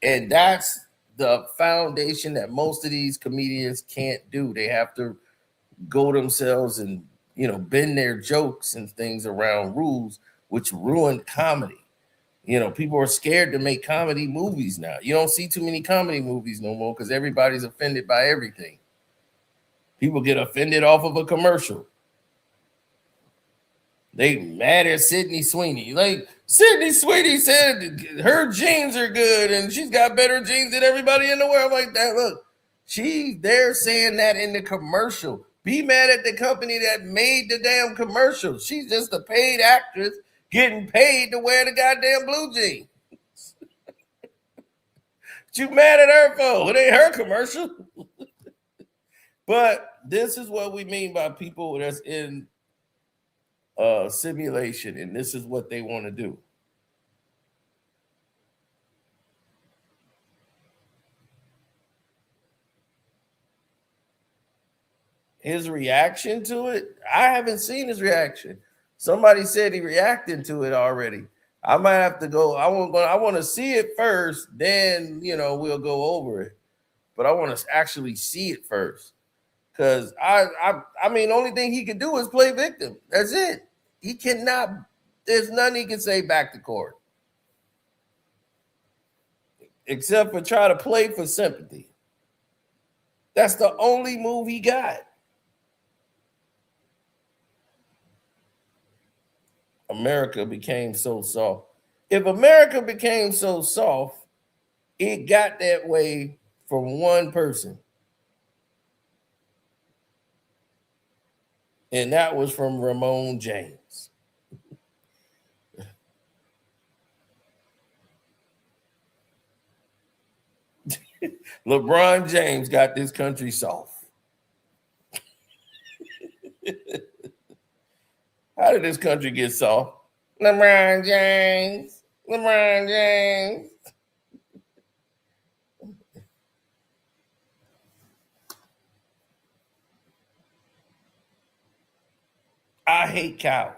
And that's the foundation that most of these comedians can't do. They have to go themselves and, bend their jokes and things around rules, which ruin comedy. People are scared to make comedy movies now. You don't see too many comedy movies no more because everybody's offended by everything. People get offended off of a commercial. They mad at Sydney Sweeney. Like, Sydney Sweeney said her jeans are good and she's got better jeans than everybody in the world. Like that. Look, they're saying that in the commercial. Be mad at the company that made the damn commercial. She's just a paid actress getting paid to wear the goddamn blue jeans. What you mad at her for? It ain't her commercial. But this is what we mean by people that's in simulation, and this is what they want to do. his reaction to it, I haven't seen his reaction. Somebody said he reacted to it already. I might have to go. I want to see it first, then we'll go over it. But I want to actually see it first. Because I mean, the only thing he can do is play victim. That's it. He cannot, there's nothing he can say back to court. Except for try to play for sympathy. That's the only move he got. America became so soft. If America became so soft, it got that way from one person. And that was from Ramon James. LeBron James got this country soft. How did this country get soft? LeBron James. LeBron James. I hate cowards.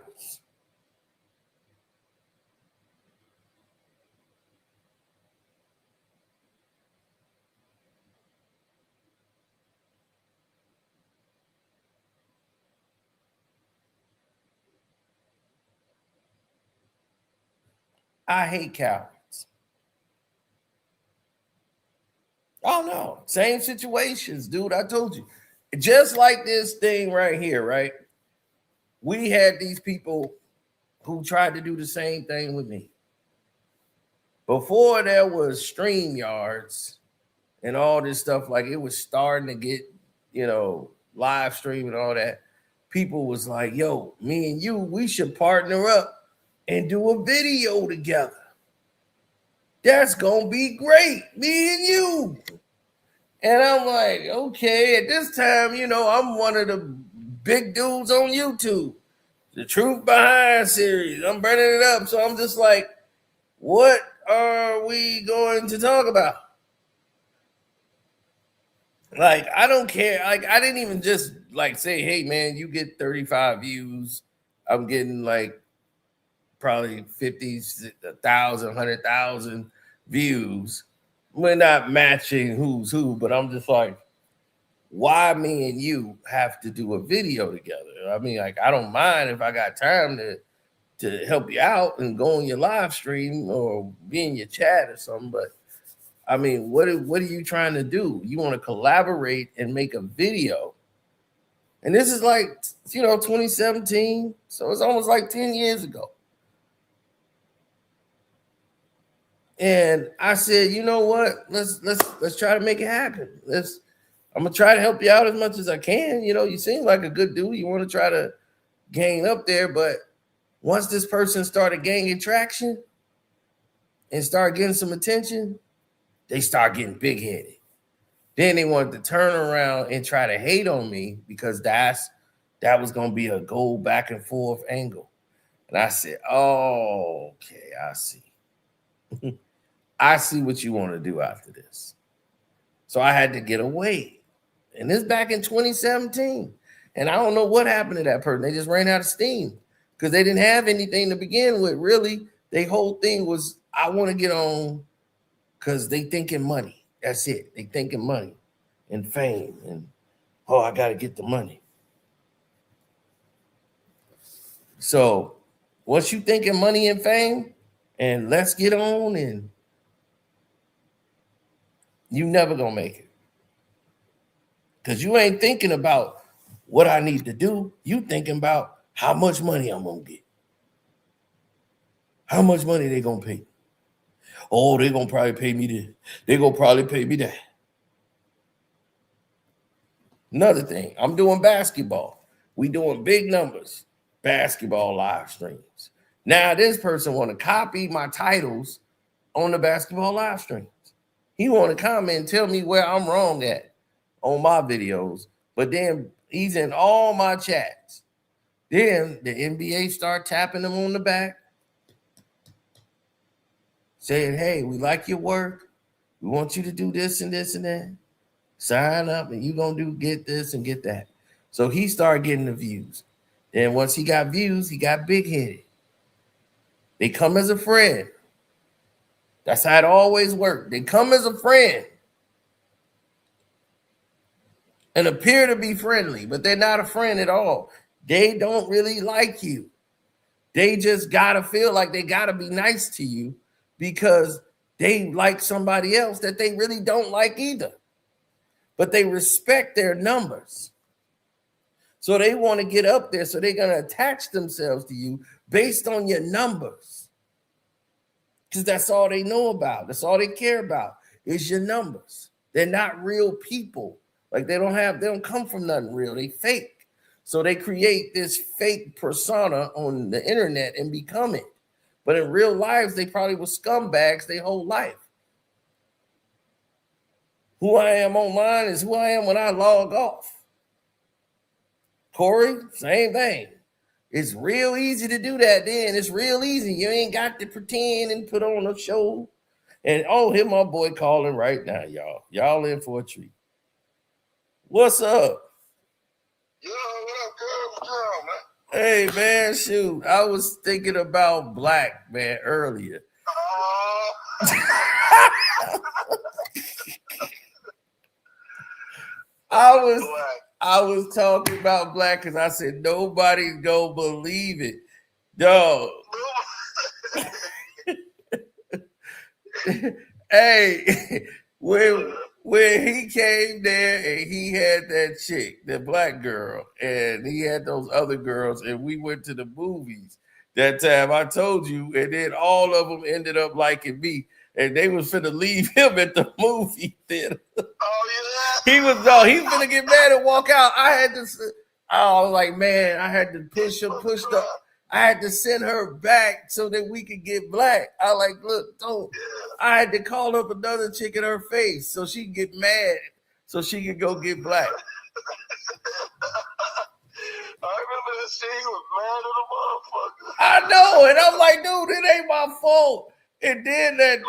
I hate cowards. Oh no, same situations, dude. I told you. Just like this thing right here, right? We had these people who tried to do the same thing with me. Before there was StreamYards and all this stuff, like it was starting to get, live stream and all that. People was like, yo, me and you, we should partner up and do a video together. That's going to be great, me and you. And I'm like, okay, at this time, I'm one of the big dudes on YouTube. The Truth Behind series. I'm burning it up. So I'm just like, what are we going to talk about? Like, I don't care. Like, I didn't even just say, hey man, you get 35 views. I'm getting probably 50,000, 100,000 views. We're not matching who's who, but I'm just like, why me and you have to do a video together? I mean, I don't mind if I got time to help you out and go on your live stream or be in your chat or something. But I mean, what are you trying to do? You want to collaborate and make a video. And this is 2017. So it's almost 10 years ago. And I said, you know what? Let's try to make it happen. I'm gonna try to help you out as much as I can. You seem like a good dude. You want to try to gain up there, but once this person started gaining traction and start getting some attention, they start getting big-headed. Then they wanted to turn around and try to hate on me because that was gonna be a go back and forth angle. And I said, oh, okay, I see. I see what you want to do after this. So I had to get away. And this back in 2017. And I don't know what happened to that person. They just ran out of steam because they didn't have anything to begin with. Really, their whole thing was, I want to get on because they thinking money. That's it. They thinking money and fame. And, I got to get the money. So once you thinking money and fame and let's get on, and you never going to make it. Because you ain't thinking about what I need to do. You thinking about how much money I'm going to get. How much money they going to pay? Oh, they going to probably pay me this. They going to probably pay me that. Another thing, I'm doing basketball. We doing big numbers. Basketball live streams. Now this person want to copy my titles on the basketball live streams. He want to comment and tell me where I'm wrong at on my videos, but then he's in all my chats. Then the NBA start tapping him on the back, saying, hey, we like your work. We want you to do this and this and that. Sign up and you're going to get this and get that. So he started getting the views. And once he got views, he got big-headed. They come as a friend. That's how it always worked. They come as a friend and appear to be friendly, but they're not a friend at all. They don't really like you. They just gotta feel like they gotta be nice to you because they like somebody else that they really don't like either. But they respect their numbers. So they want to get up there, so they're going to attach themselves to you based on your numbers. Because that's all they know about. That's all they care about is your numbers. They're not real people. Like they don't come from nothing real. They fake. So they create this fake persona on the internet and become it. But in real lives, they probably were scumbags their whole life. Who I am online is who I am when I log off. Cory, same thing. It's real easy to do that then. It's real easy. You ain't got to pretend and put on a show. And oh, here my boy calling right now, y'all. Y'all in for a treat. What's up? Yo, what up, girl? What's up, man? Hey, man, shoot. I was thinking about Black, man, earlier. I was talking about Black because I said nobody's gonna believe it. Dog. Hey, when he came there and he had that chick, the black girl, and he had those other girls, and we went to the movies that time, I told you, and then all of them ended up liking me. And they was finna leave him at the movie theater. Oh yeah. He was finna get mad and walk out. I was like, man, I had to I had to send her back so that we could get Black. I like, look, don't. I had to call up another chick in her face so she could get mad so she could go get Black. I remember the scene was mad at the motherfucker. I know, and I'm like, dude, it ain't my fault. And then that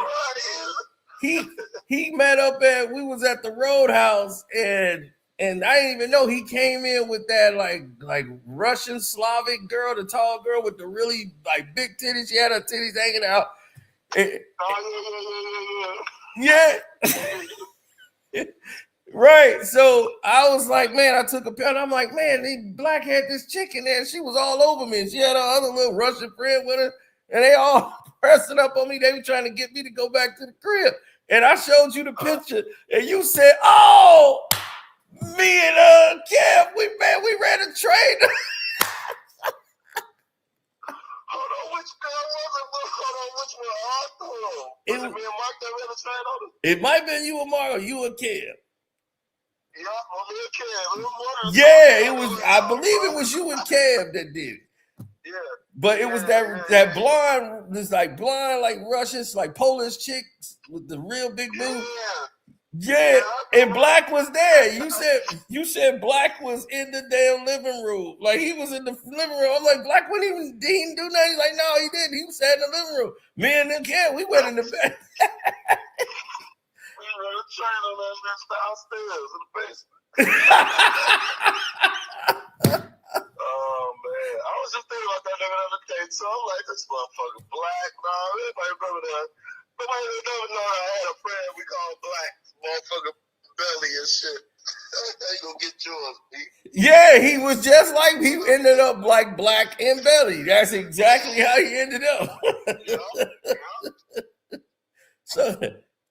he met up we was at the Roadhouse, and I didn't even know he came in with that like Russian Slavic girl, the tall girl with the really like big titties. She had her titties hanging out. Yeah. Right. So I was like, man, I took a picture. I'm like, man, Black had this chick in there, and she was all over me. And she had her other little Russian friend with her, and they all pressing up on me. They were trying to get me to go back to the crib. And I showed you the picture, and you said, oh, me and Kev, we ran a train. Hold on, which girl was it? Hold on, which one? Was it me and Mark that ran a train on it? It might have been you and Mark, or you and Kev. Yeah, me and Kev. Yeah, it was. I believe it was you and Kev that did it. Yeah. But it was that blonde, this like blonde, like Russian, like Polish chicks with the real big boobs. Yeah, and Black was there. You said Black was in the damn living room. Like he was in the living room. I'm like, Black he didn't do nothing. He's like, no, he didn't. He was sat in the living room. Me and them kid, we went in the bed. We ran a train on that downstairs in the basement. Oh man, I was just thinking about that the other day too. I'm like, this motherfucker Black, nah, everybody remember that. Nobody never know I had a friend we called Black, motherfucker Belly and shit. You gonna get yours, B. Yeah, he was just like he ended up like Black and Belly. That's exactly how he ended up. So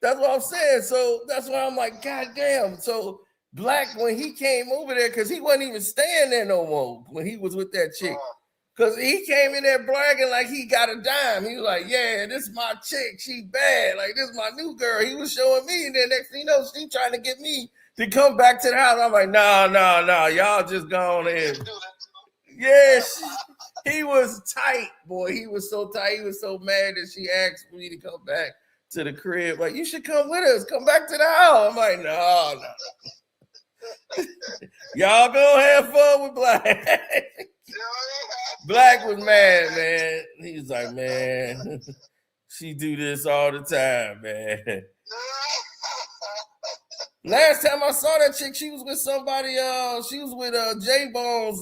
that's what I'm saying. So that's why I'm like, God damn. So Black, when he came over there, because he wasn't even staying there no more when he was with that chick. Because he came in there bragging like he got a dime. He was like, yeah, this is my chick. She bad. Like, this is my new girl. He was showing me. And then next thing you know, she trying to get me to come back to the house. I'm like, no. Y'all just go on in. Yeah, he was tight, boy. He was so tight. He was so mad that she asked me to come back to the crib. Like, you should come with us. Come back to the house. I'm like, no. Y'all go have fun with Black. Black was mad, man. He was like, man, she do this all the time, man. Last time I saw that chick, she was with somebody. She was with J Bones,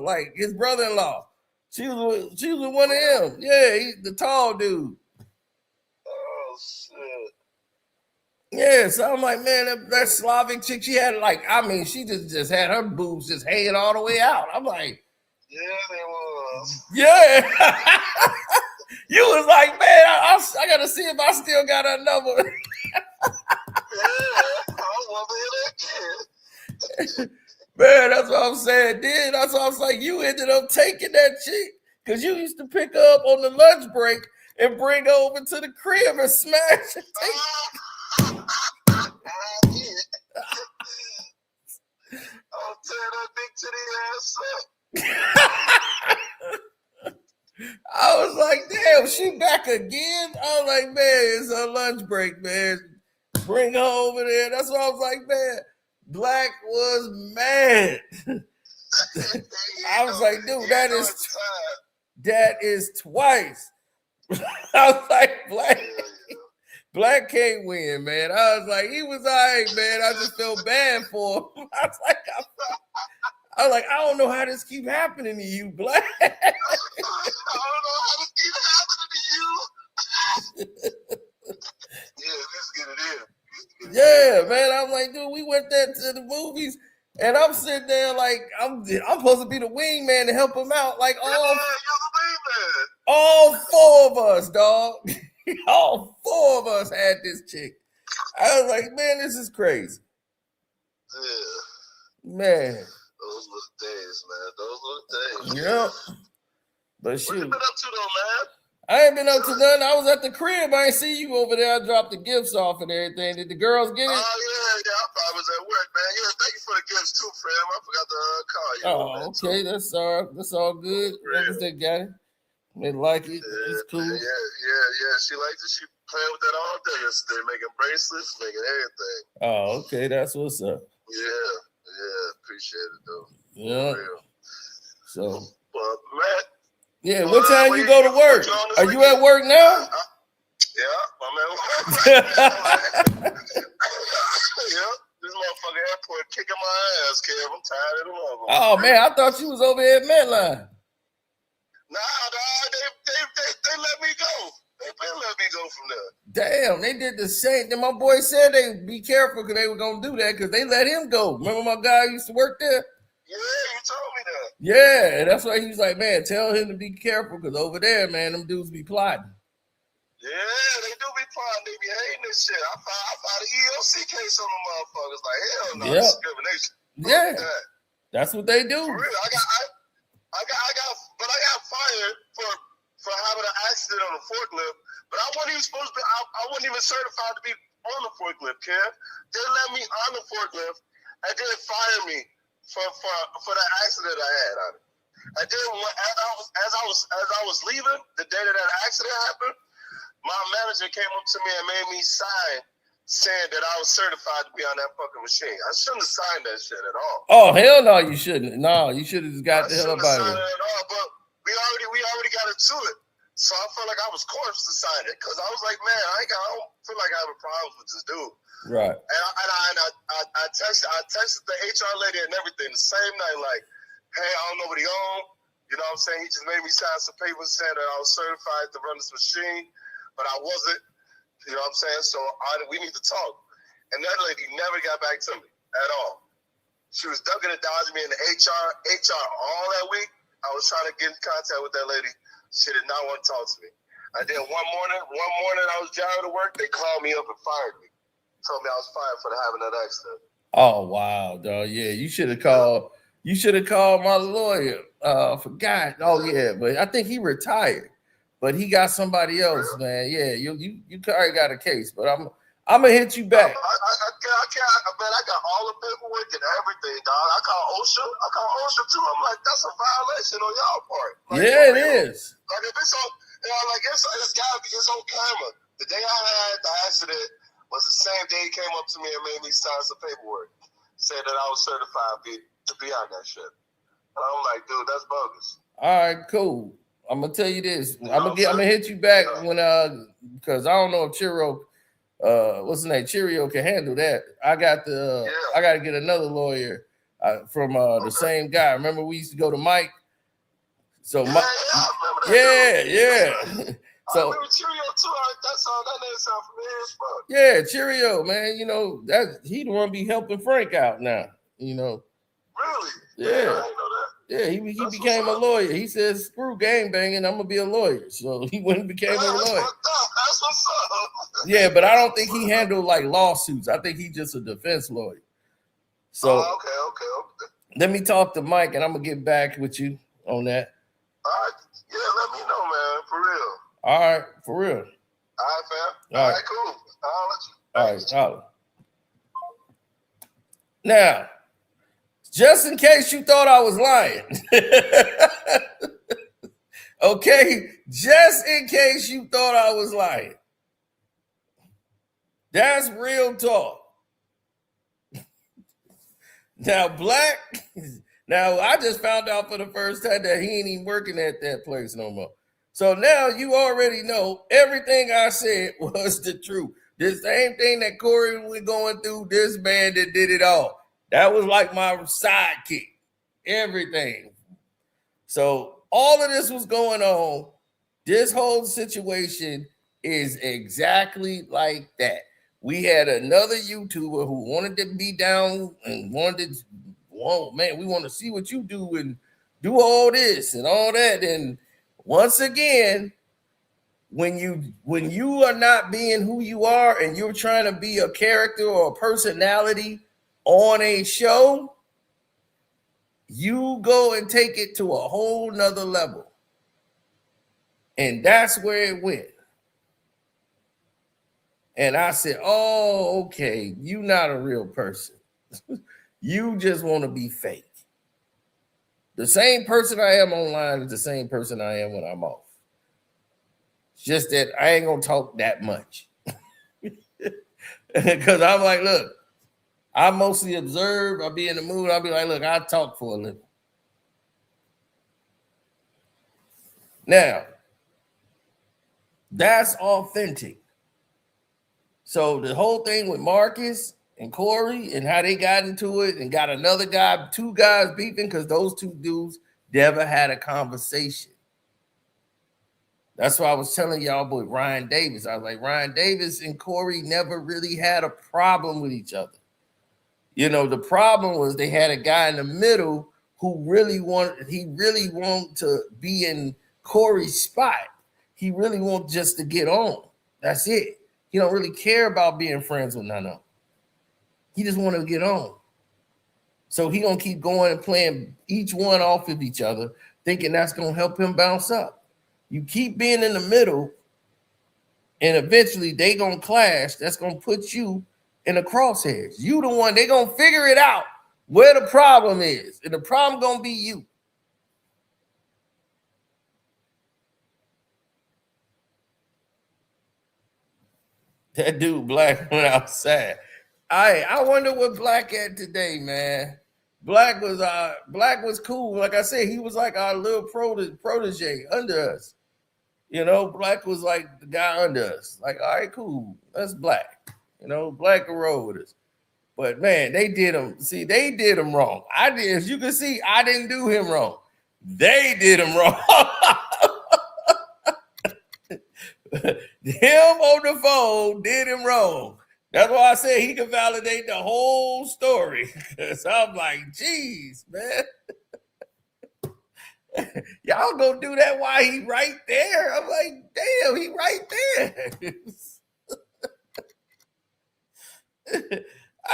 like his brother-in-law. She was with one of them. Yeah, the tall dude. Oh shit. Yeah, so I'm like, man, that Slavic chick, she had like, I mean, she just had her boobs just hanging all the way out. I'm like, yeah, they was. Yeah. You was like, man, I gotta see if I still got her number. Yeah, I was that. Man, that's what I'm saying. Then that's what I was like, you ended up taking that chick because you used to pick her up on the lunch break and bring her over to the crib and smash it. I'll tear that big titty ass up. I was like, damn, she back again? I was like, man, it's her lunch break, man. Bring her over there. That's what I was like, man. Black was mad. I was like, dude, that is twice. I was like, Black can't win, man. I was like, he was all right, man. I just felt bad for him. I was like, I don't know how this keep happening to you, Black. I don't know how this keep happening to you. Yeah, let's get it in. Yeah, man. I'm like, dude, we went there to the movies, and I'm sitting there like I'm supposed to be the wingman to help him out. Like all four of us, dog. All four of us had this chick. I was like, man, this is crazy. Yeah. Man. Those were the days, man. Those were the days. Yep. But what you been up to though, man? I ain't been up to nothing. I was at the crib. I ain't see you over there. I dropped the gifts off and everything. Did the girls get it? Oh, yeah. I was at work, man. Yeah, thank you for the gifts too, fam. I forgot to call you. Oh, okay. That's all good. They got it. They like it. Yeah, it's cool. Man, yeah. She liked it. She playing with that all day yesterday, making bracelets, making everything. Oh, okay. That's what's up. Yeah. Appreciate it, though. Yeah. So. Well, Matt. Yeah, what time you go to work? Are you at work now? Yeah, I'm at work. Yeah, this motherfucking airport kicking my ass, Kev. I'm tired of the motherfucker. Oh, man, I thought you was over here at Medline. Nah, they let me go. They let me go from there. Damn, they did the same. Then my boy said they be careful because they were going to do that because they let him go. Remember my guy used to work there? Yeah, you told me that. Yeah, and that's why he was like, man, tell him to be careful because over there, man, them dudes be plotting. Yeah, they do be plotting. They be hating this shit. I filed an EOC case on them motherfuckers. Like, hell no, discrimination. Yeah, that's what they do. For real, I got fired for having an accident on a forklift, but I wasn't even supposed to. I wasn't even certified to be on the forklift, Kev. They let me on the forklift and then fire me for the accident I had on it. And then as I was leaving the day that accident happened, my manager came up to me and made me sign saying that I was certified to be on that fucking machine. I shouldn't have signed that shit at all. Oh hell no, you shouldn't. No, you should have just got the hell up out of it. At all, but we already got into it. So I felt like I was coerced to sign it because I was like, man, I don't feel like I have a problem with this dude. Right. And I texted the HR lady and everything the same night, like, hey, I don't know what he owned. You know what I'm saying? He just made me sign some papers saying that I was certified to run this machine, but I wasn't. You know what I'm saying? So we need to talk. And that lady never got back to me at all. She was ducking and dodging me in the HR all that week. I was trying to get in contact with that lady. She did not want to talk to me. And then one morning I was driving to work. They called me up and fired me. Told me I was fired for having that accident. Oh wow, dog. Yeah, you should have called. You should have called my lawyer. Forgot. Oh yeah, but I think he retired. But he got somebody else, man. Yeah, you already got a case. But I'm gonna hit you back. I got all the paperwork and everything, dog. I call OSHA too. I'm like, that's a violation on y'all part. Like, yeah, it is. Like if it's on, it's gotta be. It's on camera. The day I had the accident was the same day he came up to me and made me sign some paperwork, said that I was certified to be on that shit. And I'm like, dude, that's bogus. All right, cool. I'm gonna tell you this. I'm gonna hit you back when because I don't know if Chiro what's his name? Cheerio can handle that. I got to get another lawyer from the same guy. Remember we used to go to Mike. So yeah. So Cheerio too. That's all. That name sound familiar as fuck. yeah, Cheerio, man. You know that he the one be helping Frank out now. You know. Really? Yeah. I didn't know that. Yeah, he became a lawyer. He says, "Screw gang banging, I'm gonna be a lawyer." So he went and became a lawyer. That's what's up. Yeah, but I don't think he handled like lawsuits. I think he's just a defense lawyer. So okay. Let me talk to Mike, and I'm gonna get back with you on that. All right. Yeah, let me know, man. For real. All right, for real. All right, fam. All All right. right, cool. I'll let you. All right, holla. Now, just in case you thought I was lying, okay, just in case you thought I was lying, that's real talk. Now, Black, now I just found out for the first time that he ain't even working at that place no more. So now you already know everything I said was the truth. The same thing that Cory was going through, this man that did it all. That was like my sidekick. Everything. So all of this was going on. This whole situation is exactly like that. We had another YouTuber who wanted to be down and wanted to, whoa, man, we want to see what you do and do all this and all that. And once again, when you are not being who you are and you're trying to be a character or a personality on a show, you go and take it to a whole nother level. And that's where it went. And I said, oh, okay, you're not a real person. You just want to be fake. The same person I am online is the same person I am when I'm off. It's just that I ain't going to talk that much. Because I'm like, look, I mostly observe. I'll be in the mood. I'll be like, look, I'll talk for a little. Now, that's authentic. So the whole thing with Marcus and Cory and how they got into it and got another guy, two guys beefing because those two dudes never had a conversation. That's why I was telling y'all about Ryan Davis. I was like, Ryan Davis and Cory never really had a problem with each other. You know, the problem was they had a guy in the middle who really wanted to be in Cory's spot. He really wanted just to get on. That's it. He don't really care about being friends with none of them. He just want to get on. So he gonna keep going and playing each one off of each other, thinking that's gonna help him bounce up. You keep being in the middle, and eventually they gonna clash. That's gonna put you in the crosshairs. You the one, they gonna figure it out where the problem is, and the problem gonna be you. That dude Black went outside. I wonder what Black at today, man. Black was cool. Like I said, he was like our little protege under us. You know, Black was like the guy under us. Like, all right, cool. That's Black. You know, Black can roll with us. But man, they did him wrong. As you can see, I didn't do him wrong. They did him wrong. Him on the phone did him wrong. That's why I said he can validate the whole story. So I'm like, geez, man. Y'all gonna do that while he right there? I'm like, damn, he right there.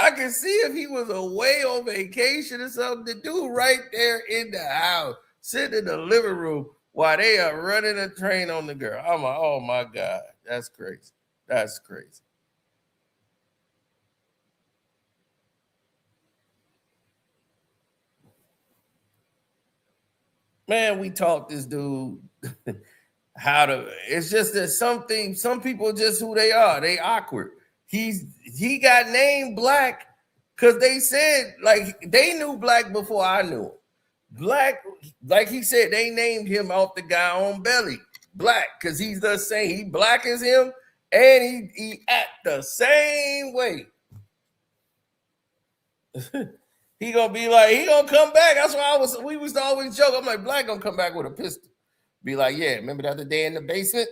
I can see if he was away on vacation or something, the dude right there in the house, sitting in the living room while they are running a train on the girl. I'm like, oh my God, that's crazy. That's crazy. Man, we taught this dude how to, it's just that some people just who they are. They awkward. He got named Black because they said, like, they knew Black before I knew him. Black, like he said, they named him off the guy on Belly, Black, because he's the same. He black as him, And he act the same way. He gonna be like, he gonna come back. That's why we was always joke. I'm like, Black gonna come back with a pistol. Be like, yeah, remember the other day in the basement?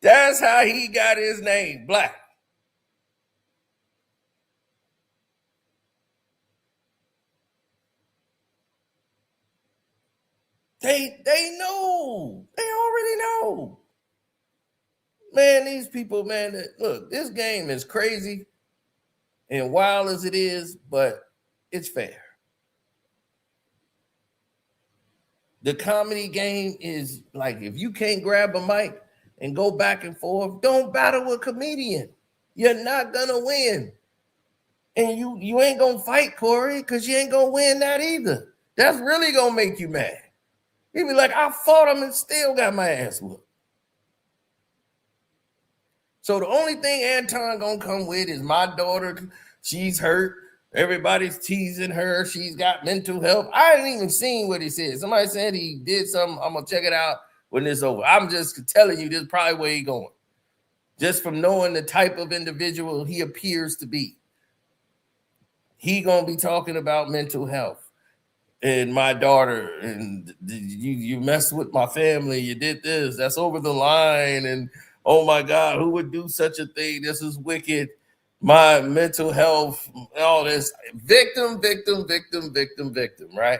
That's how he got his name, Black. They know. They already know. Man, these people, man, look, this game is crazy and wild as it is, but it's fair. The comedy game is like, if you can't grab a mic and go back and forth, don't battle with a comedian. You're not gonna win. And you ain't gonna fight Cory because you ain't gonna win that either. That's really gonna make you mad. You be like, I fought him and still got my ass whooped. So the only thing Anton gonna come with is my daughter. She's hurt. Everybody's teasing her. She's got mental health. I ain't even seen what he said. Somebody said he did something. I'm gonna check it out when it's over. I'm just telling you, this is probably where he's going. Just from knowing the type of individual he appears to be. He gonna be talking about mental health and my daughter, and you messed with my family. You did this. That's over the line. And oh my God, who would do such a thing? This is wicked. My mental health, all this. Victim, right?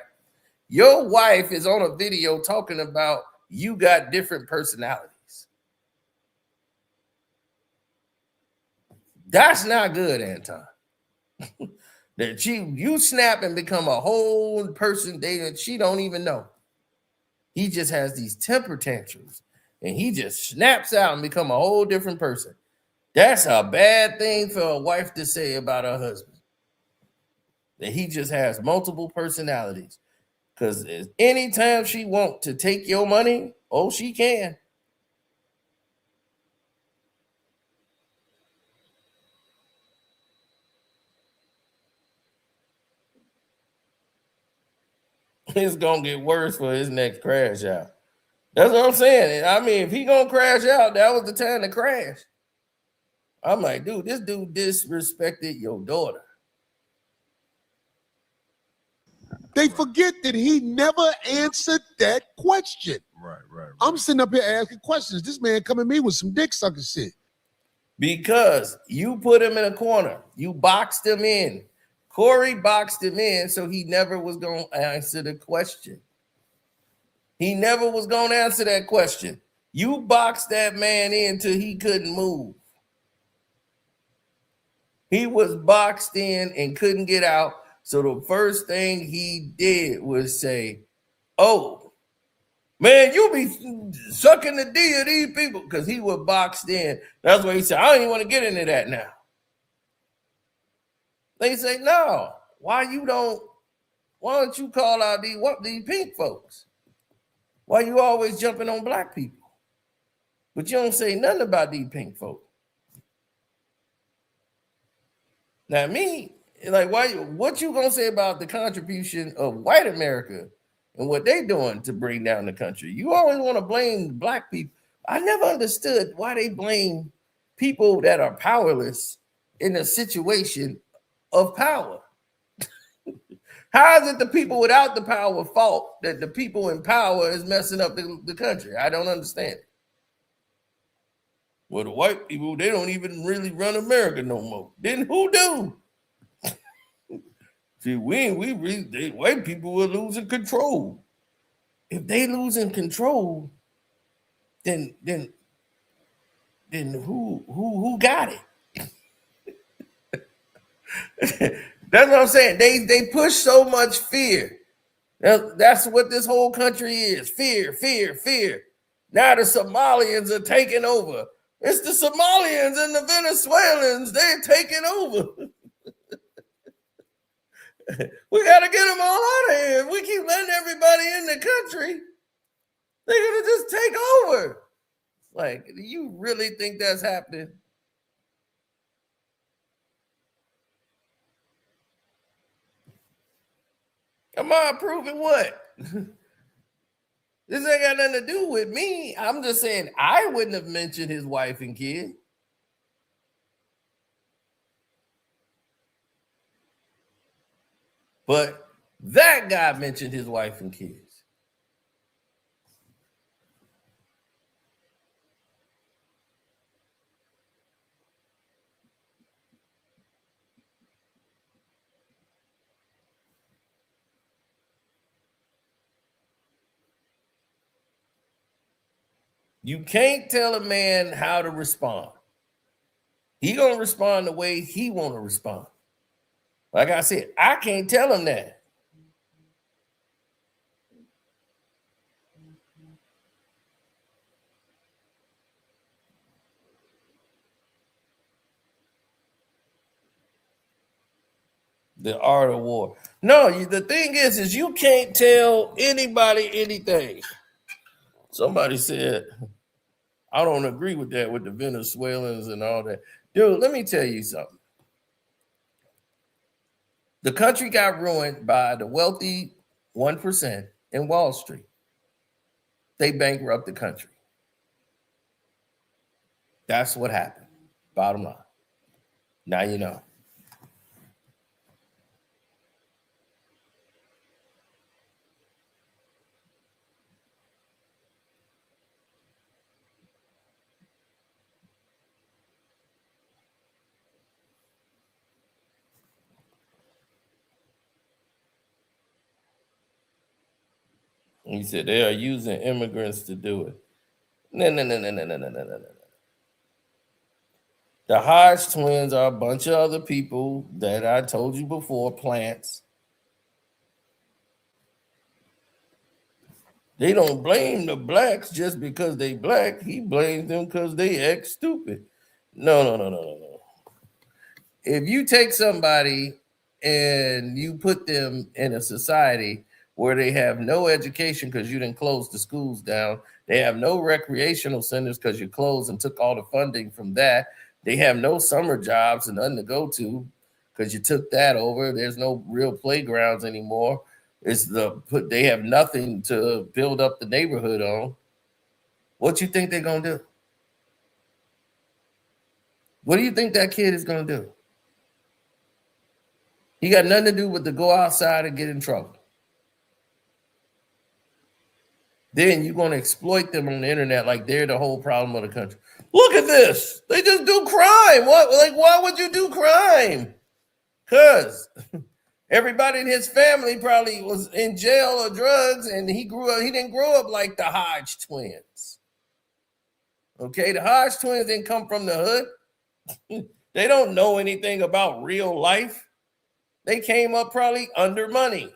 Your wife is on a video talking about you got different personalities. That's not good, Anton. That you snap and become a whole person that she don't even know. He just has these temper tantrums and he just snaps out and become a whole different person. That's a bad thing for a wife to say about her husband. That he just has multiple personalities. Because anytime she wants to take your money, oh, she can. It's going to get worse for his next crash out. That's what I'm saying. I mean, if he going to crash out, that was the time to crash. I'm like, dude, this dude disrespected your daughter. They forget that he never answered that question. Right. I'm sitting up here asking questions. This man coming at me with some dick sucking shit. Because you put him in a corner. You boxed him in. Cory boxed him in, so he never was going to answer the question. He never was going to answer that question. You boxed that man in till he couldn't move. He was boxed in and couldn't get out. So the first thing he did was say, oh, man, you be sucking the D of these people, because he was boxed in. That's why he said, I don't even want to get into that now. They say, no, why don't you call out these pink folks? Why you always jumping on black people? But you don't say nothing about these pink folks. Now me, like, what you gonna say about the contribution of white America and what they doing to bring down the country? You always want to blame black people. I never understood why they blame people that are powerless in a situation of power. How is it the people without the power fault that the people in power is messing up the country? I don't understand it. Well, the white people, they don't even really run America no more. Then who do? See, white people were losing control. If they losing control, then who got it? That's what I'm saying. They push so much fear. That's what this whole country is. Fear. Now the Somalians are taking over. It's the Somalians and the Venezuelans. They're taking over. We got to get them all out of here. If we keep letting everybody in the country, they're going to just take over. Like, do you really think that's happening? Am I proving what? This ain't got nothing to do with me. I'm just saying I wouldn't have mentioned his wife and kid. But that guy mentioned his wife and kids. You can't tell a man how to respond. He gonna respond the way he want to respond. Like I said, I can't tell him that. The art of war. No, the thing is you can't tell anybody anything. Somebody said, I don't agree with that, with the Venezuelans and all that. Dude, let me tell you something. The country got ruined by the wealthy 1% in Wall Street. They bankrupt the country. That's what happened. Bottom line. Now you know. He said they are using immigrants to do it. No. The Hodge twins are a bunch of other people that I told you before, plants. They don't blame the blacks just because they black. He blames them because they act stupid. No. If you take somebody and you put them in a society where they have no education because you didn't close the schools down, they have no recreational centers because you closed and took all the funding from that, they have no summer jobs and nothing to go to because you took that over, there's no real playgrounds anymore. They have nothing to build up the neighborhood on. What you think they're gonna do? What do you think that kid is gonna do? He got nothing to do with to go outside and get in trouble. Then you're gonna exploit them on the internet like they're the whole problem of the country. Look at this. They just do crime. Why would you do crime? Because everybody in his family probably was in jail or drugs, and he didn't grow up like the Hodge twins. Okay, the Hodge twins didn't come from the hood. They don't know anything about real life. They came up probably under money.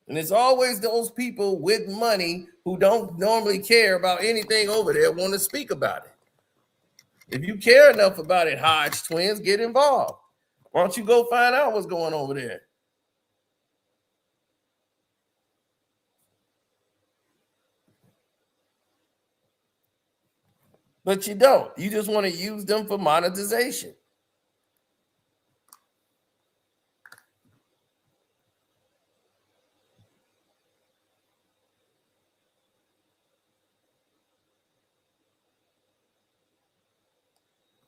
And it's always those people with money who don't normally care about anything over there want to speak about it. If you care enough about it, Hodge twins, get involved. Why don't you go find out what's going on over there? But you don't. You just want to use them for monetization.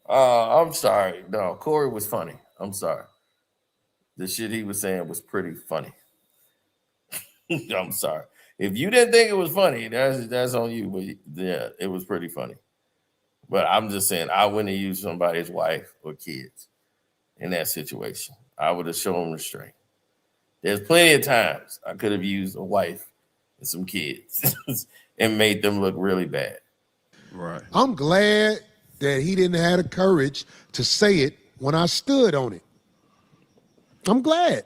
I'm sorry. No, Cory was funny. I'm sorry. The shit he was saying was pretty funny. I'm sorry. If you didn't think it was funny, that's on you. But yeah, it was pretty funny. But I'm just saying, I wouldn't have used somebody's wife or kids in that situation. I would have shown restraint. There's plenty of times I could have used a wife and some kids and made them look really bad. Right. I'm glad that he didn't have the courage to say it when I stood on it. I'm glad.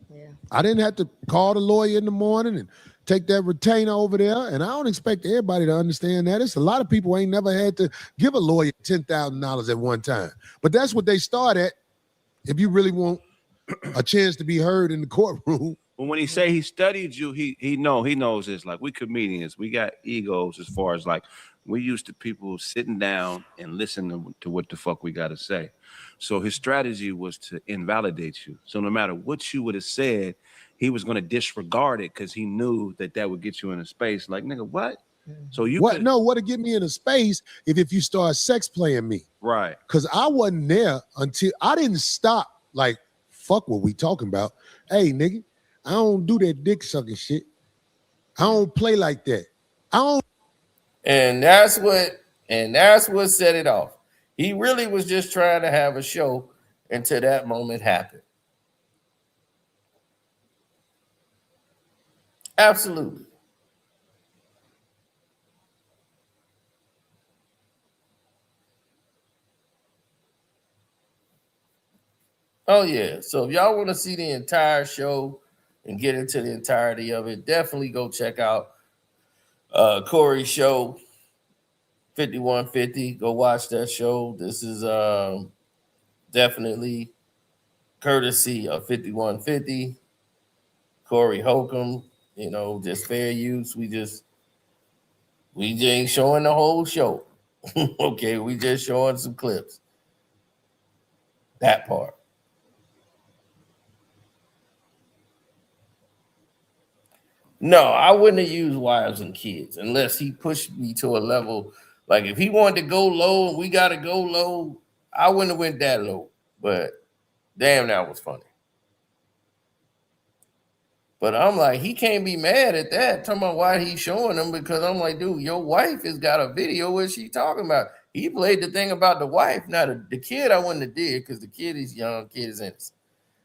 Yeah. I didn't have to call the lawyer in the morning and take that retainer over there. And I don't expect everybody to understand that. It's a lot of people ain't never had to give a lawyer $10,000 at one time. But that's what they start at. If you really want a chance to be heard in the courtroom, But when he say he studied you, he knows this. Like, we comedians, we got egos as far as like we used to people sitting down and listening to what the fuck we got to say. So his strategy was to invalidate you. So no matter what you would have said, he was going to disregard it because he knew that would get you in a space like, nigga, what? So you what? No, what'll get me in a space if you start sex playing me, right? Because I wasn't there until I didn't stop. Like, fuck what we talking about? Hey, nigga, I don't do that dick sucking shit. I don't play like that. I don't. And that's what set it off. He really was just trying to have a show until that moment happened. Absolutely. Oh yeah. So if y'all want to see the entire show and get into the entirety of it, definitely go check out Cory's show, 5150. Go watch that show. This is definitely courtesy of 5150. Cory Holcomb, just fair use. We just ain't showing the whole show. Okay, we just showing some clips. That part. No, I wouldn't have used wives and kids unless he pushed me to a level. Like if he wanted to go low and we got to go low, I wouldn't have went that low. But damn, that was funny. But I'm like, he can't be mad at that. Talking about why he's showing them, because I'm like, dude, your wife has got a video. What's she talking about? He played the thing about the wife. Now the kid I wouldn't have did because the kid is young, kid is innocent.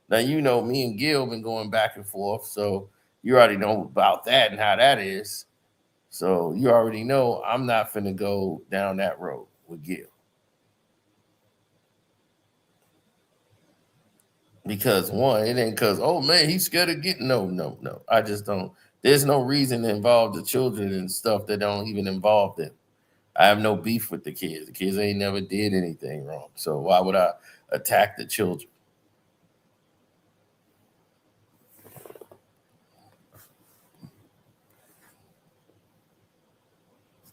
Now me and Gil been going back and forth, so you already know about that and how that is. So you already know I'm not finna go down that road with Gil. Because one, it ain't because, oh man, he's scared of getting no. I just don't. There's no reason to involve the children and stuff that don't even involve them. I have no beef with the kids. The kids ain't never did anything wrong. So why would I attack the children?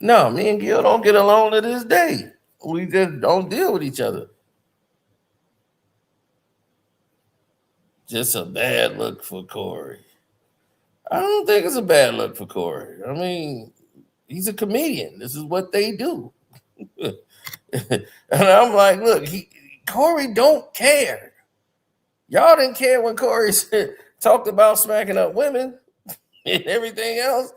No, me and Gil don't get along to this day. We just don't deal with each other. Just a bad look for Cory. I don't think it's a bad look for Cory. I mean, he's a comedian. This is what they do. And I'm like, look, Cory don't care. Y'all didn't care when Cory talked about smacking up women and everything else.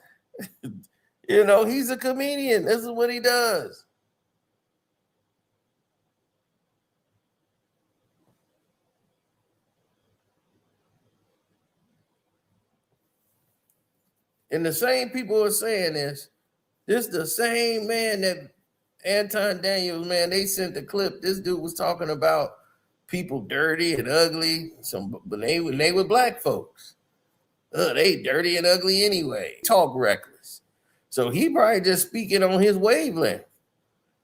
He's a comedian. This is what he does. And the same people are saying this is the same man that Anton Daniels, man, they sent the clip. This dude was talking about people dirty and ugly. But they were black folks. They dirty and ugly anyway. Talk reckless. So he probably just speaking on his wavelength.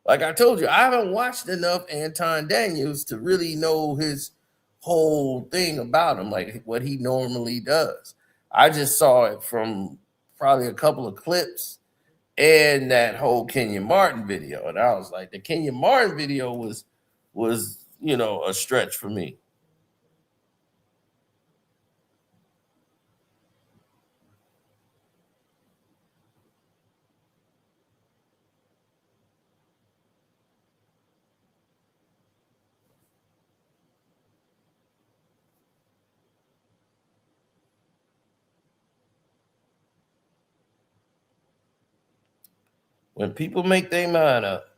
Like I told you, I haven't watched enough Anton Daniels to really know his whole thing about him, like what he normally does. I just saw it from probably a couple of clips and that whole Kenyon Martin video. And I was like, the Kenyon Martin video was a stretch for me. When people make their mind up,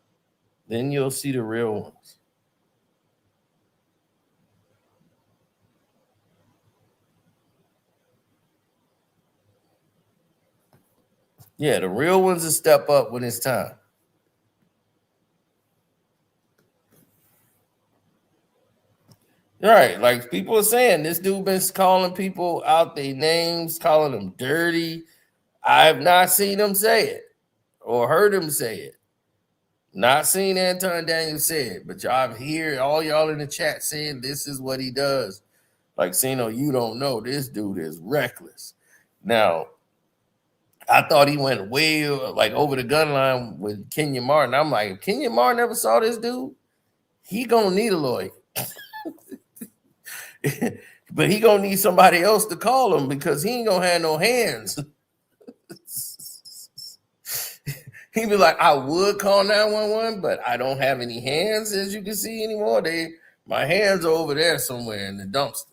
then you'll see the real ones. Yeah, the real ones will step up when it's time. Right, like people are saying, this dude been calling people out their names, calling them dirty. I have not seen him say it or heard him say it. Not seen Anton Daniels say it, but y'all hear all y'all in the chat saying this is what he does. Like, Cino, you don't know. This dude is reckless. Now, I thought he went way like over the gun line with Kenya Martin. I'm like, if Kenya Martin ever saw this dude, he gonna need a lawyer. But he gonna need somebody else to call him because he ain't gonna have no hands. He be like, I would call 911, but I don't have any hands, as you can see anymore. My hands are over there somewhere in the dumpster.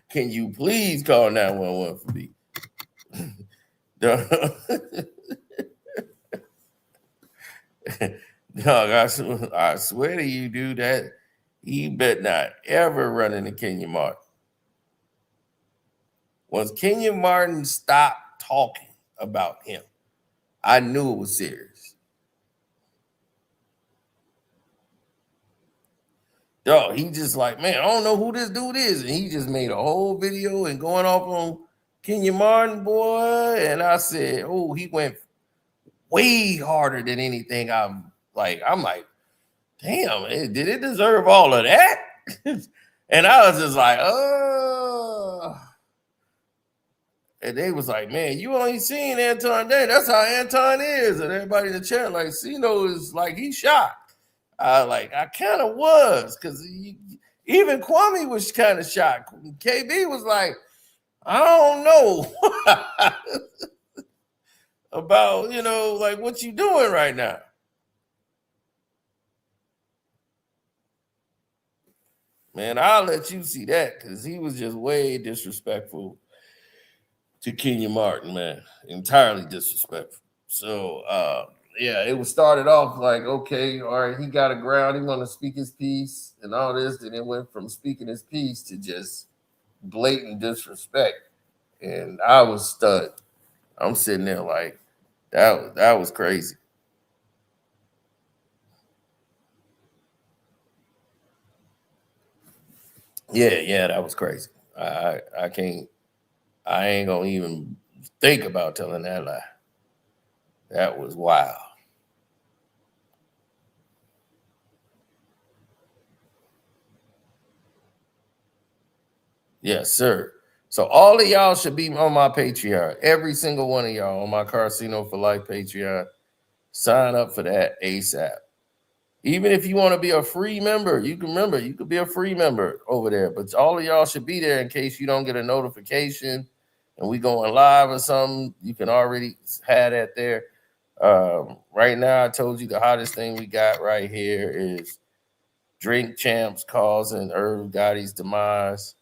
Can you please call 911 for me? Dog, I swear to you, dude, that he bet not ever run into Kenya Martin. Once Kenya Martin stopped talking about him, I knew it was serious. Dog, he just like, man, I don't know who this dude is. And he just made a whole video and going off on Kenya Martin, boy. And I said, oh, he went way harder than anything I'm like, damn, did it deserve all of that? And I was just like, oh. And they was like, man, you only seen Anton Daniels. That's how Anton is. And everybody in the chat like, Cino is like, he shocked. I kind of was, because even Kwame was kind of shocked. KB was like, I don't know about, like what you doing right now. Man, I'll let you see that, because he was just way disrespectful to Kenya Martin, man. Entirely disrespectful. So, yeah, it was started off like, okay, all right, he got a ground, he want to speak his piece and all this. Then it went from speaking his piece to just blatant disrespect. And I was stunned. I'm sitting there like, that was crazy. Yeah, that was crazy. I ain't gonna even think about telling that lie. That was wild. Yes, sir. So all of y'all should be on my Patreon. Every single one of y'all on my Casino for Life Patreon. Sign up for that ASAP. Even if you want to be a free member, you could be a free member over there. But all of y'all should be there in case you don't get a notification and we going live or something. You can already have that there. Right now, I told you the hottest thing we got right here is Drink Champs causing Irv Gotti's demise.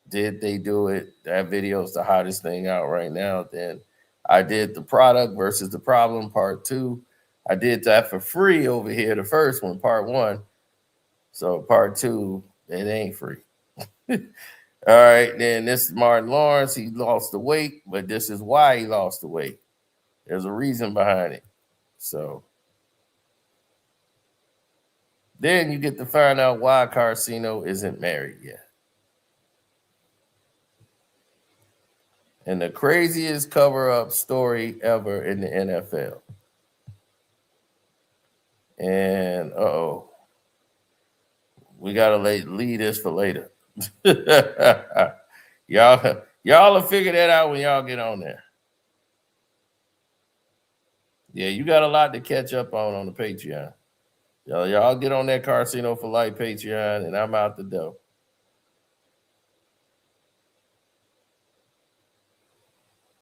Did they do it? That video is the hottest thing out right now. Then I did the product versus the problem part 2. I did that for free over here. The first one, part 1. So part 2, it ain't free. All right. Then this is Martin Lawrence. He lost the weight, but this is why he lost the weight. There's a reason behind it. So then you get to find out why Casino isn't married yet. And the craziest cover-up story ever in the NFL. And we gotta leave this for later. y'all will figure that out when y'all get on there. Yeah, you got a lot to catch up on the Patreon. Y'all get on that Casino for Life Patreon, and I'm out the door.